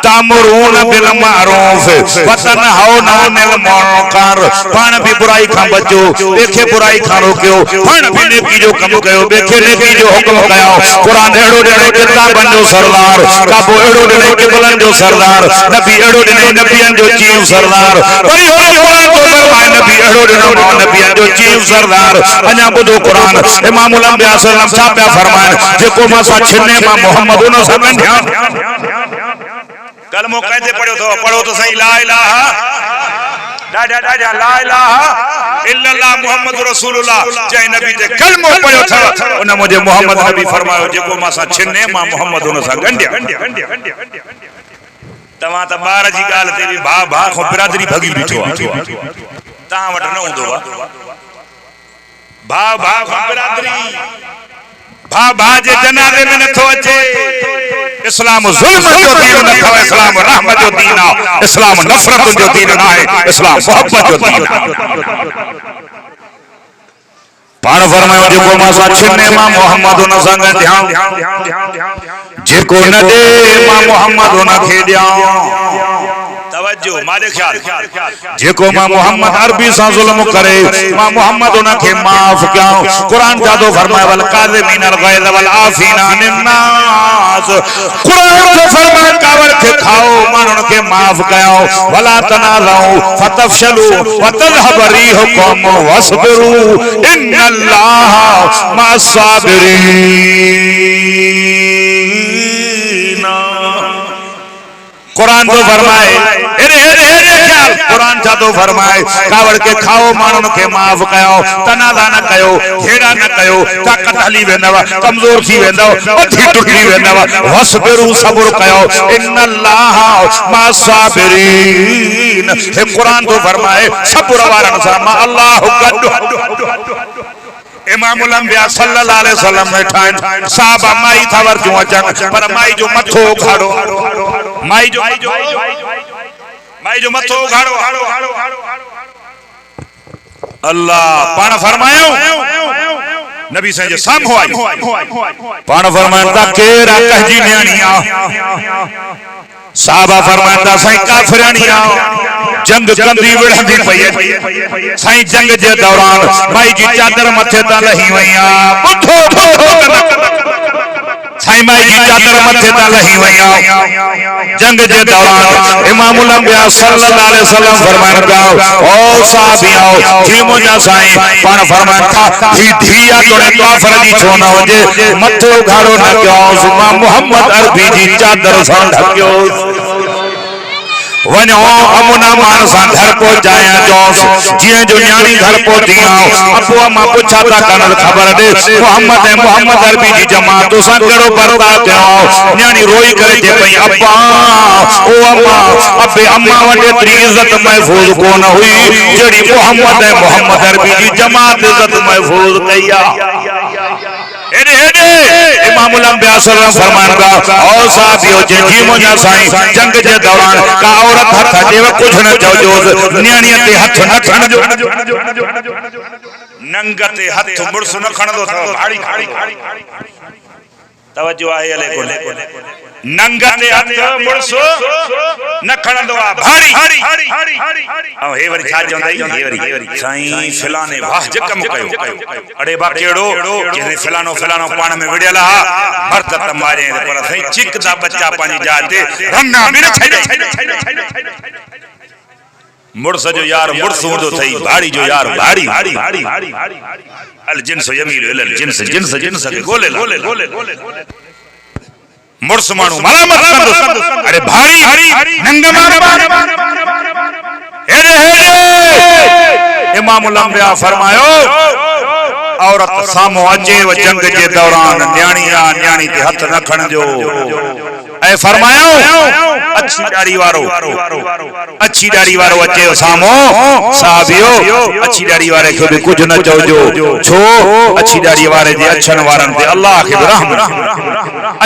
[SPEAKER 1] तामुरून बिल मारूफ वतनहौना अनिल मुनकर पाण भी बुराई खां बचो देखे बुराई खां रोकियो पाण भी नेकी जो कम कयो देखे नेकी जो हुक्म कयो कुरान एड़ो ॾिने किताबन जो सरदार काबो एड़ो ॾिने क़िबलन जो सरदार नबी एड़ो ॾिने नबियन जो चीफ सरदार वरी कुरान तो फरमाए नबी एड़ो ॾिनो नबियन जो चीफ सरदार अञा ॿुधो कुरान इमामुल अंबिया सल्लल्लाहु अलैहि वसल्लम छा पिया फरमाए जेको मां सा छिने मां मोहम्मद उन सां ध्यान कलमो कहते पढ़ो तो सही ला इलाहा डाडा डाडा ला इलाहा इल्लल्लाह मुहम्मद रसूलुल्लाह जय नबी ते कलमो पढ़ो था उन मुझे मोहम्मद नबी फरमायो जेको मां सा छिने मां मोहम्मद उन सां गंढिया तमा त बार जी गाल ते भी भा भा को बिरादरी भगी बीठो ता वट न हुंदो भा भा को बिरादरी भा भा जे जनाजे में नथो अचे इस्लाम जुल्म जो दीन न था इस्लाम रहमत जो दीन आ इस्लाम नफरत जो दीन ना है इस्लाम मोहब्बत जो दीन आ पाण फरमायो जेको मां सा छिने मां मोहम्मद उन सां ध्यान जेको न दे मां मोहम्मद उन खे ॾियां तवज्जो मारे ख्याल जेको मां मोहम्मद अरबी सा जुल्म करे मां मोहम्मद उन के माफ कयां कुरान जादो फरमाए वल काज़िमीन अल गैज़ वल आफीना अनिन नास कुरान जो फरमाए कावर के खाओ मानन के माफ कयां वला तनाज़उ फतफशलु वतज़हब रिहुकुम वस्बिरु इन्नल्लाह मअस साबिरीन कुरान तो फरमाए ख्याल कुरान छा तो फरमाए कावड़ के खाओ मानन के माफ कयो तनाज़ा न कयो खेड़ा न कयो ताकत हली वेंदव कमजोर थी वेंदव अथी टुटी वेंदव वस्बिरु सब्र कयो इन्नल्लाह मअस साबिरीन हे कुरान तो फरमाए सब्र वारन सां मां अल्लाह गड इमामुल अंबिया सल्लल्लाहु अलैहि वसल्लम ने ठाइन साहबा माई था वर जो अचन पर माई जो मथो उखाड़ो माई जो मथो उखाड़ो अल्लाह पाण फरमायो नबी साईं जे साम्हूं आई पाण फरमाया केरा कहजी न्याणिया साहबा फरमाया साईं काफिराणिया जंग कंदी विढ़ंदी पई साईं जंग जे दौरान माई जी चादर मथे ता लही वईया बुठो साईं माई जी चादर मथे ता लही वईया जंग जे दौरान इमामुल अंबिया सल्लल्लाहु अलैहि वसल्लम फरमाया गाओ ओ साहबियो जी मुजा साईं पाण फरमाया था ही धिया तोड़े काफर जी छो न वजे मथो घाड़ो न कयो सुमा मोहम्मद अरबी जी चादर सां ढकियो वनो अमुना मान सा घर पहुंचाया जोस जिए जो न्याणी घर पहुंची अबू अम्मा पूछा था कनल खबर दे मोहम्मद अरबी जी जमात तो सा करो बर्ता कयो न्याणी रोई करे जे भई अब्बा ओ अम्मा अबे अम्मा वटे तेरी इज्जत महफूज कोन हुई जेड़ी मोहम्मद अरबी जी जमात इज्जत महफूज कया एडे इमामुल अंबिया सल्लल्लाहु अलैहि फरमान का और साथियों जे जी मुजा साईं जंग जे दौरान का औरत हथ जे कुछ न चोजो न्याणी ते हथ न खण जो नंगते हथ मुर्स न खणदो था भाड़ी तवज्जो आहे अले को नंगते हथ मुर्स न खणदो आ भाड़ी औ हे वरी छा चंदई हे वरी साईं फिलाने वाह जे कम कयो अड़े बा केड़ो जे फिलानो पाण में विड़ियल हा मर्द त मारे पर साईं चिक दा बच्चा पानी जाते रंगा में छड़े मुर्स जो यार मुर्स हूंदो थई भाड़ी जो यार भाड़ी अल जिन्स यमील अल जिन्स के गोले मुर्स मानू मलामत कंदो अरे भाड़ी नंग मार हेरे इमामुल अंबिया फरमायो औरत सामो अचे व जंग जे दौरान न्याणी ते हथ न खणजो ऐ फरमायो अच्छी दाढ़ी वारो अचे सामो साहबियो अच्छी दाढ़ी वारे के भी कुछ न चोजो छो अच्छी दाढ़ी वारे जे अछन वारन ते अल्लाह के रहम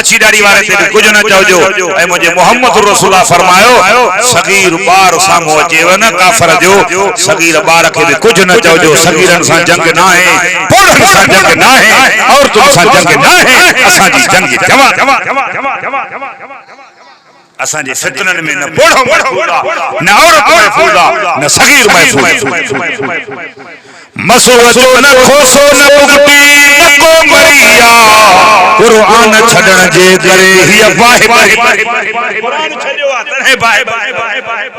[SPEAKER 1] अच्छी दाढ़ी वारे ते भी कुछ न चोजो ऐ मुझे मोहम्मद रसूलुल्लाह फरमायो सगीर बार सामो अचे न काफर जो सगीर बार के भी कुछ न चोजो सगीरन सा जंग ना है पुरन सा जंग ना है और तुम सा जंग ना है असा जी जंग जमा असा जी फितनन में न बोढ़ो न औरत महफूजा न सगीर महफूज मसवजो न खोसो न बुगटी न को मरिया कुरान छडण जे करे ही वाहे कुरान छडियो आ तने बाहे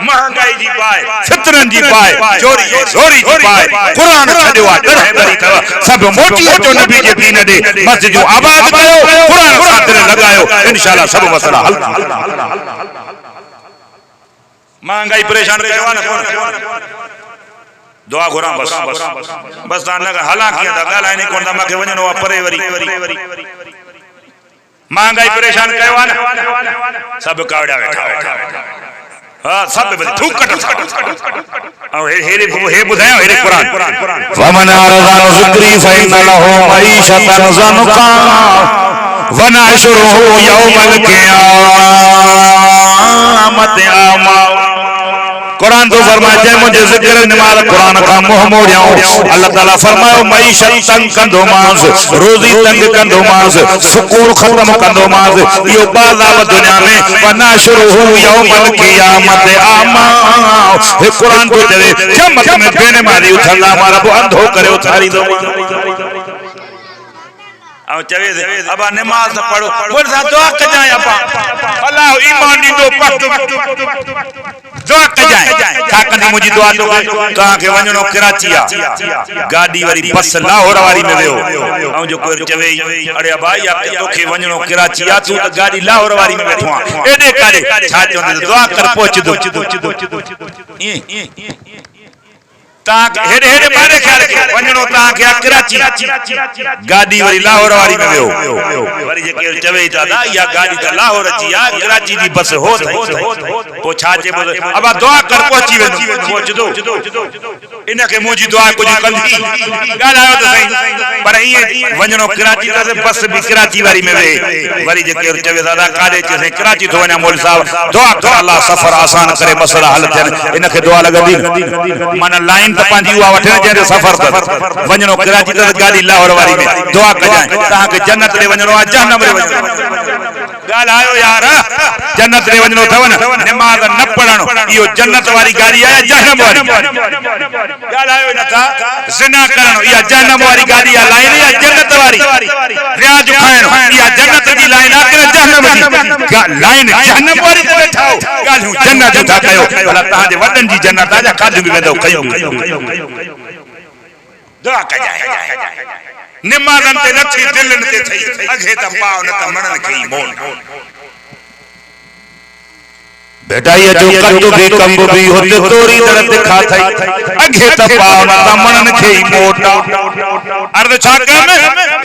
[SPEAKER 1] महंगाई जी पाए फितरन जी पाए चोरी चोरी जी पाए कुरान छडियो आ तने बरी तव सब मोटी जो नबी जे दीन दे मस्जिद जो आबाद कयो कुरान खातिर लगायो इंशाअल्लाह सब मसला हल महंगाई परेशान कयो न दुआ घुरा बस तान लगा हालांकि दा गालाय नहीं कोन दा मके वणनो परे वरी महंगाई परेशान कयो न सब कावड़ा बैठा हां सब बे थूक कट और हे बुधायो हे कुरान वमन अरज़ान ज़िक्री फइन लहु मईशतन ज़नका वनशरुहु यौमल क़ियामत आमा कुरान तो फरमाते हैं मुझे जिक्र निमाल कुरान का मुंह मोड़ियाओ अल्लाह ताला फरमायो मईशत तंग कंदो मांस रोजी तंग कंदो मांस सुकून खत्म कंदो मांस यो बाज़ाब दुनिया में वनशरुहु यौमल क़ियामत आमा हे कुरान तो चले क़यामत में बेने मारी उठंदा हमारा वो अंधो करे उठारी दो आओ चवे अब नमाज पढ़ो बोल सा दुआ कजाय अपा अल्लाह ईमान दी दो पक दुआ कजाय का कंदी मुजी दुआ तो ता के वणनो कराची आ गाड़ी वाली बस लाहौर वाली में वेयो औ जो कोई चवे अरे भाई आप तोखे वणनो कराची आ तू गाड़ी लाहौर वाली में बैठो एडे करे छा चोंदे दुआ कर पहुंच दो ता हेडे मारे ख्याल के वणनो ता के कराची गाड़ी वाली लाहौर वाली में वेयो वरी जे के चवे दादा या गाड़ी त लाहौर जी आ कराची दी बस हो तो छा जे अब दुआ कर पहुंची वे पहुंच दो इनके मुजी दुआ कुछ कंदी गालायो तो सही पर ये वणनो कराची त बस भी कराची वाली में वे वरी जे के चवे दादा काले जे कराची तो वना मौलवी साहब दुआ कर अल्लाह सफर आसान करे मसला हल थे इनके दुआ लगदी मन लाइन त पांजी हुआ वठे जे सफर पर वणनो कराची त गाड़ी लाहौर वाली में दुआ कजाए ता के जन्नत रे वणनो आ जहन्नम रे वणनो गाल आयो यार जन्नत रे वणनो थवन नमाज न पढ़णो यो जन्नत वाली गाड़ी आया जहन्नम वाली गाल आयो न था जिना करणो या जहन्नम वाली गाड़ी आ लाइन या जन्नत वाली रियाज खाइणो या जन्नत जी लाइन आ के जहन्नम जी लाइन जहन्नम वाली ते बैठाओ गाल जन्नत था कयो भला ता जे वडन जी जन्नत आ जा खाद भी वेंदो कयो दुआ कजाए निमाज़न ते नथी दिलन ते थई अगे त पाव न त मनन कई मोल बेटा ये जो कंदु भी कंब भी होते तोरी दर दिखा थई अगे त पावना तमणन खे मोटा अर्ध छा कन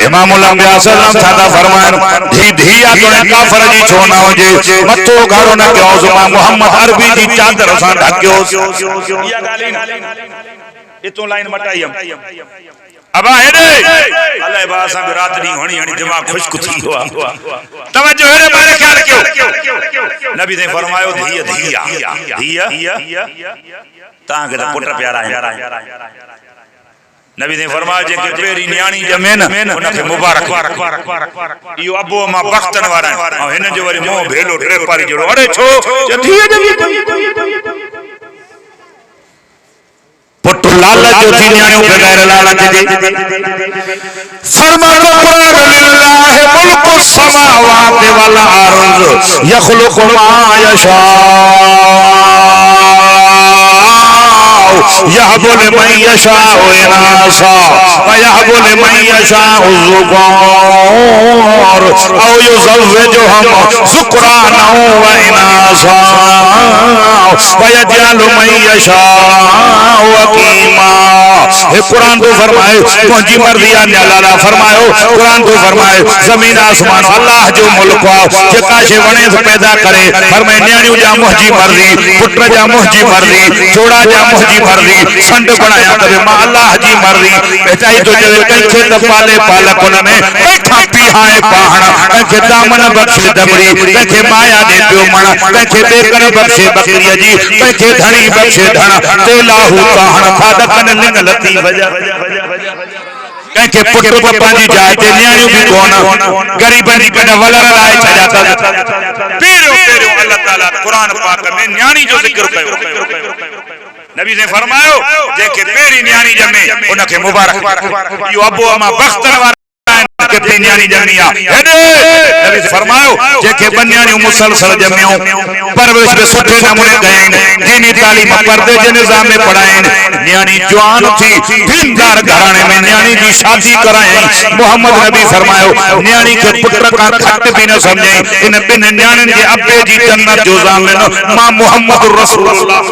[SPEAKER 1] इमाम अल्लाह सल्लल्लाहु छाता फरमायन धी धिया तोने काफर जी छो ना होजे मथो गारो न कयो जुमा मोहम्मद अरबी जी चादर सा ढकियो या गाली इतो लाइन मटाई हम अबा हेडे अल्लाह बासा बिरादरी होनी हणी दिमाग खुश्क थी हुआ तवज्जो हेरे बारे ख्याल कयो नबी ने फरमायो धिया धिया धिया ता के पुत्र प्यारा है नबी ने फरमाया जे के पेरी न्याणी जमे न उनके मुबारक यो अबो मा बख्तन वारा है हिन जो वरी मोह भेलो ड्रे पारी जड़ो अरे छो धिया जमी पुत्र लालच जो थी न्याणियों बगैर लालच जे फरमानो कुरान लिल्लाह मुल्कु समावाति वल अर्ज़ यखलुकु मा यशा यहबु लिमन यशाउ इनासा व यहबु लिमन यशाउ ज़ुकुर औ युज़व्विजुहुम ज़ुक्राना व इनासा व यजअलु मन यशाउ अकीमा। हे कुरान तो फरमाए मुंहिंजी मर्ज़ी आहे अल्लाह फरमायो कुरान तो फरमाए ज़मीन आसमान अल्लाह जो मुल्क आहे जेका शइ वणे पैदा करे फरमाए न्याणियूं जा मुंहिंजी मर्ज़ी पुट जा मुंहिंजी मर्ज़ी जोड़ा जा मुंहिंजी मर्ज़ी संड बनाया करे मां अल्लाह जी मर्ज़ी बेचाई तो जे कंखे त पाले पालक उन में कंखा पीहाए पाहण कंखे दामन बख्शे दबरी कंखे माया दे पियो मण कंखे बेकर बख्शे बकरीअ जी कंखे धणी बख्शे धण तेलाहू पाहण खादकन लिंग लती वजा कंखे पुट पप्पा जी जाए ते न्याणियूं भी कोन गरीबन जी कने वलर लाए छजा त पेरो अल्लाह ताला कुरान पाक में न्याणी जो जिक्र कयो नबी ने फरमायो जेके पेरी न्याणी जमे उनके मुबारक यो अबो अमा बख्तर वारा के पे न्याणी जमिया हेडे नबी ने फरमायो जेके बन्याणी मुसलसल जमियो परवरिश में सुठे नमूने गयन दीनी तालीम पर्दे जे निजाम में पढ़ाइन न्याणी जवान थी दीनदार घराने में न्याणी की शादी कराई मोहम्मद नबी फरमायो न्याणी के पुत्र का खत भी न समझे इन बिन न्याणन के अब्बे जी जन्नत जो जामिन मां मोहम्मद रसूलुल्लाह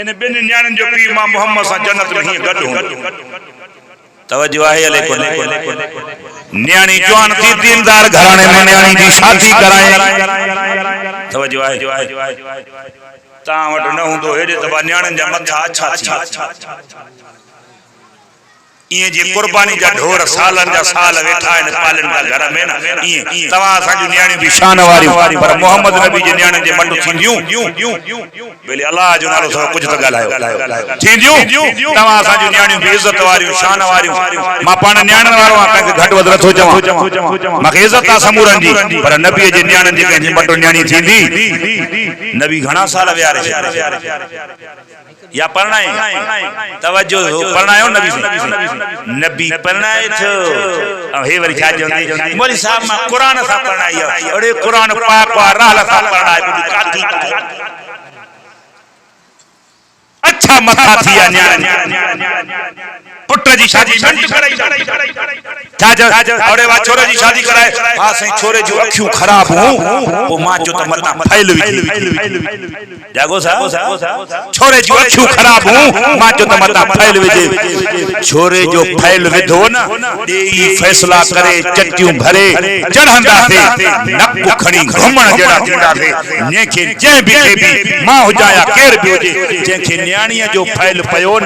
[SPEAKER 1] इन बिन न्याणन जो पी मां मोहम्मद सा जन्नत में गड हो तवज्जो आहे लेकिन न्याणी जवान थी दीनदार घराने में न्याणी की शादी कराए तवज्जो आहे ता वट न हुंदो हेडे त न्याणन जा मथा अच्छा थी ये जी कुर्बानी जा ढोर सालन जा साल वेठा इन पालन का घर में ना ये तवा सा जो न्याणी भी शान वारी पर मोहम्मद नबी जे न्याणी जे मटू थींदियूं बेले अल्लाह जो नालो सब कुछ त गालायो थींदियूं तवा सा जो न्याणी भी इज्जत वारी शान वारी मां पाण न्याणन वारो आ के घट वध रथो चवा मां के इज्जत आ समूरन जी पर नबी जे न्याणन जे के मटू न्याणी थींदी नबी घणा साल व्यारे या परणाए तवज्जो परणायो नबी से नबी परणाए थो हे वरी छा जंदी मोली साहब मां कुरान सा परणाई अरे कुरान पाक वा रहल सा परणाए काठी अच्छा मथा थिया न्याण पुत्र जी शादी मिंट कराई छा अरे वा छोरे जी शादी कराए हां सही छोरे जो अखियूं खराब हो ओ मां जो त मता फैल विधी जागो सा छोरे जो अखियूं खराब हो मां जो त मता फैल विधी छोरे जो फैल विधो न देई फैसला करे चट्टियूं भरे चढ़ंदा थे नक खणी घुमण जड़ा थींदा थे नेके जे भी मां हो जाया केर भी होजे जेके न्याणीअ जो फैल पयो न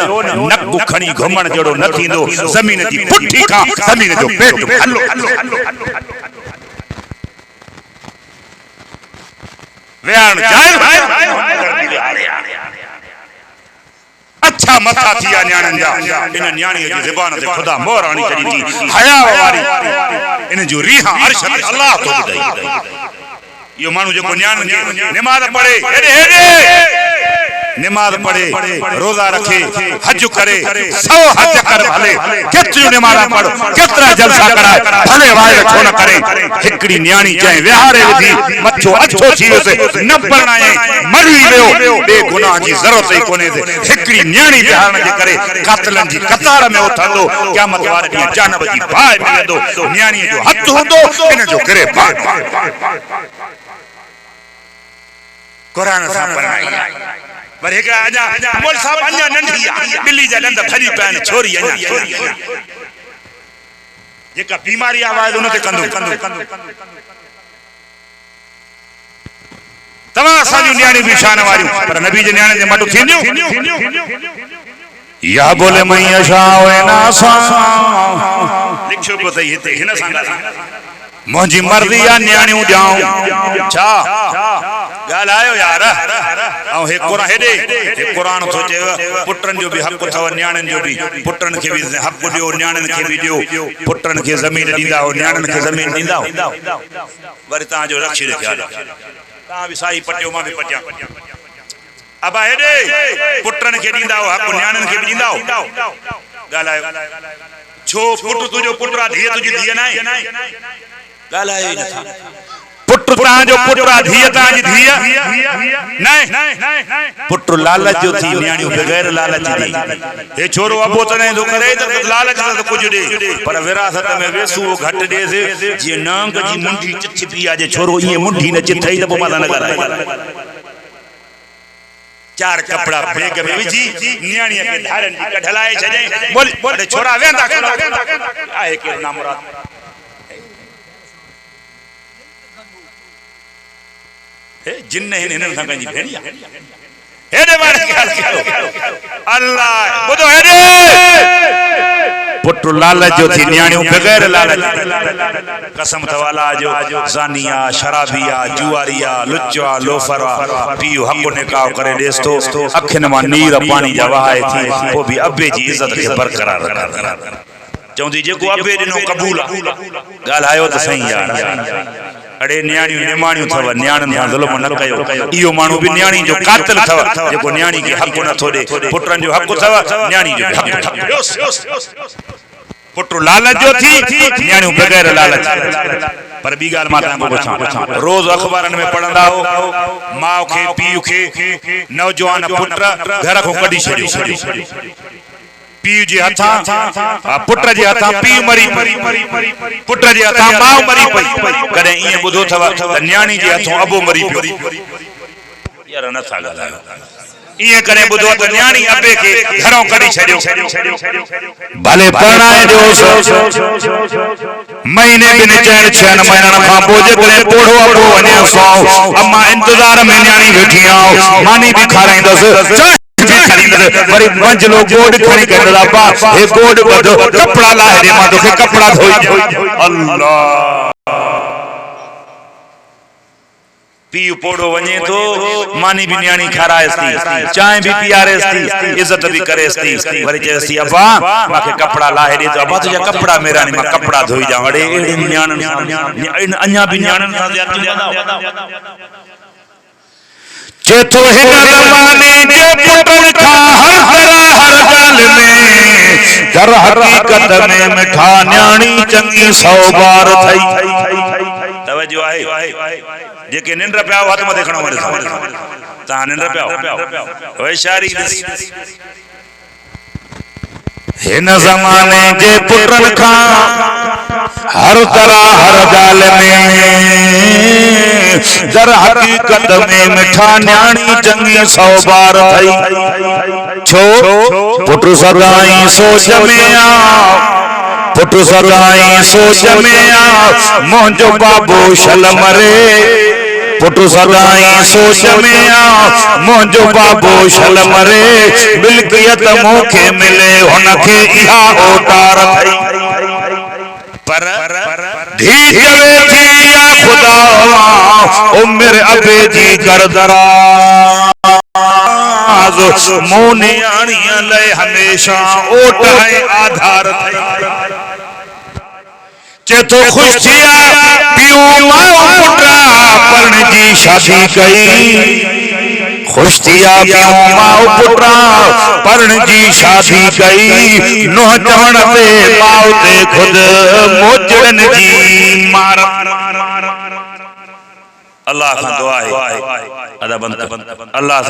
[SPEAKER 1] नक खणी घुमण जड़ो न थींदो जमीन जी पुठी का जमीन जो पेट हलो व्यान जाए अच्छा मथा थिया न्याणन जा इन न्याणी जी ज़बान ते खुदा मोरानी करी थी हया वारी इन जो रिहा अर्श अल्लाह तो बुधाई यो मानु जो न्याणन जी नमाज पढ़े हेडे नमाज पढ़े रोजा रखे हज करे सौ हज कर भले केतरी नमाज पढ़ केतरा जलसा कराए भले वाए छो न करे हिकड़ी न्याणी जय विहारे विधी मच्छो अच्छो थी से न परणाए मरी वियो बे गुनाह जी जरूरत ही कोने से हिकड़ी न्याणी विहारण जे करे कातलन जी कतार में उठंदो क़यामत वारे दी जानब जी भाई मिलंदो न्याणी जो हथ हुंदो इन जो करे भाई कुरान सां पढ़ाई पर एक अजा मोल साहब अञा नंढी आ बिल्ली जा दंद फरी पन छोरी अञा जेका बीमारी आवाज उन ते कंदो तमा साजू न्याणी भी शान वारियूं पर नबी जे न्याणे जे मटु थींदियूं या बोले मैं यशाओ ना सा लिखो को तई हिते हिन सां मुंहिंजी मर्ज़ी आ न्याणियूं ॾियाऊं छा ॻाल्हि आयो यार ऐं हे क़ुरान हेॾे हे क़ुरान थो चए पुटनि जो बि हक़ अथव न्याणियुनि जो बि पुटनि खे बि हक़ ॾियो न्याणियुनि खे बि ॾियो पुटनि खे ज़मीन ॾींदा हो न्याणियुनि खे ज़मीन ॾींदा हो वरी तव्हांजो रखी रखिया तव्हां बि साई पटियो मां बि पटिया अबा हेॾे पुटनि खे ॾींदा हो हक़ न्याणियुनि खे बि ॾींदा हो ॻाल्हि आयो छो पुट तुंहिंजो पुट आहे धीअ तुंहिंजी धीअ न आहे ॻाल्हायो ई नथा पुट तव्हांजो पुट आहे धीअ तव्हांजी धीअ न पुट लालच जो थी न्याणियूं बग़ैर लालच जी हे छोरो अबो तॾहिं थो करे त लालच सां कुझु ॾे पर विरासत में वेसू घटि ॾेसि जीअं नांग जी मुंडी चिथ पी आहे जे छोरो ईअं मुंडी न चिथई त पोइ मां न ॻाल्हायां चार कपड़ा बैग में विझी न्याणीअ खे धारनि जी कढलाए छॾे बोले छोरा वेंदा आहे केरु ना मुराद जिन्न हिननि सां पंहिंजी भेड़ी हेॾे वारे ख्याल कयो अल्लाह ॿुधो हेॾे पुट लालच जो थी न्याणियूं बग़ैर लालच कसम अथव अल्लाह जो ज़ानिया शराबिया जुआरिया लुच्चा लोफरा पीउ हक़ निकाह करे ॾेस थो अखियुनि मां नीर पाणी जा वहाए थी पोइ बि अबे जी इज़त खे बरक़रार रखे चवंदी जेको अबे ॾिनो क़बूल आहे ॻाल्हायो त सही आहे अड़े न्याणियूं निमाणियूं अथव न्याणियुनि सां ज़ुल्म न कयो इहो माण्हू बि न्याणी जो कातिल अथव जेको न्याणी खे हक़ नथो ॾे पुटनि जो हक़ अथव न्याणी जो हक़ पुट लालच जो थी न्याणियूं बग़ैर लालच पर ॿी ॻाल्हि मां तव्हांखे पुछां रोज़ अख़बारनि में पढ़ंदा हो माउ खे पीउ खे नौजवान पुट घर खां कढी छॾियो पीउ जे हथां पुट जे हथां पीउ मरी पुट जे हथां माउ मरी पई कॾहिं ईअं ॿुधो अथव त न्याणी जे हथों अबो मरी पियो यार नथा ॻाल्हायो इएं करे ॿुधो त न्याणी अबे खे घरों कढी छॾियो भले परणाए ॾियोसि महीने ॿिनि चइनि छहनि महीननि खां पोइ जेकॾहिं पोढ़ो अबो वञे सो अम्मा इंतज़ार में न्याणी वेठी आऊं मानी बि खाराईंदसि वरी मंझ लो गोड खणी कंदा बा हे गोड बधो कपड़ा लाहे दे मां तोखे कपड़ा धोई अल्लाह पीउ पोड़ो वञे तो मानी भी न्याणी खाराएस थी चाय भी पियारेस थी इज्जत भी करेस थी वरी चेस थी अब्बा माके कपड़ा लाहे दे तो अब्बा तुझा कपड़ा मेरा नहीं मां कपड़ा धोई जा अड़े एड़े न्याणन अन्या भी न्याणन सां ज्यादती वदा चेतो हिन ज़माने जे पुटन खां हर तरह हर ॻाल्हि में दर हकीकत में मिठा न्याणी चंगी 100 बार थई तवज्जो आहे जेके निंड पिया हथ मथे खणो वञे तव्हां निंड पिया ओए शारी हिन ज़माने जे पुटन खां हर तरह हर ॻाल्हि में दर हकीकत में मिठा न्याणी चंगी 100 बार थई छो पुट सदाई सोच में आ पुट सदाई सोच में आ मुंहिंजो बाबू शल मरे पुट सदाई सोच में आ मुंहिंजो बाबू शल मरे मिल्कियत मूंखे मिले हुनखे इहा ओटार थई पर धी चवे थी या खुदा उम्र अबे जी करदरा मूं न्याणीअ लाइ हमेशा ओट ऐं आधार थई चेतो खुश थिया पियो माओ पुटा परण जी शादी कई खुश थिया पियो माओ पुटा परण जी शादी कई नोह चवण ते माओ ते खुद मोजड़न जी मार अल्लाह खां दुआ है अदा बंद अल्लाह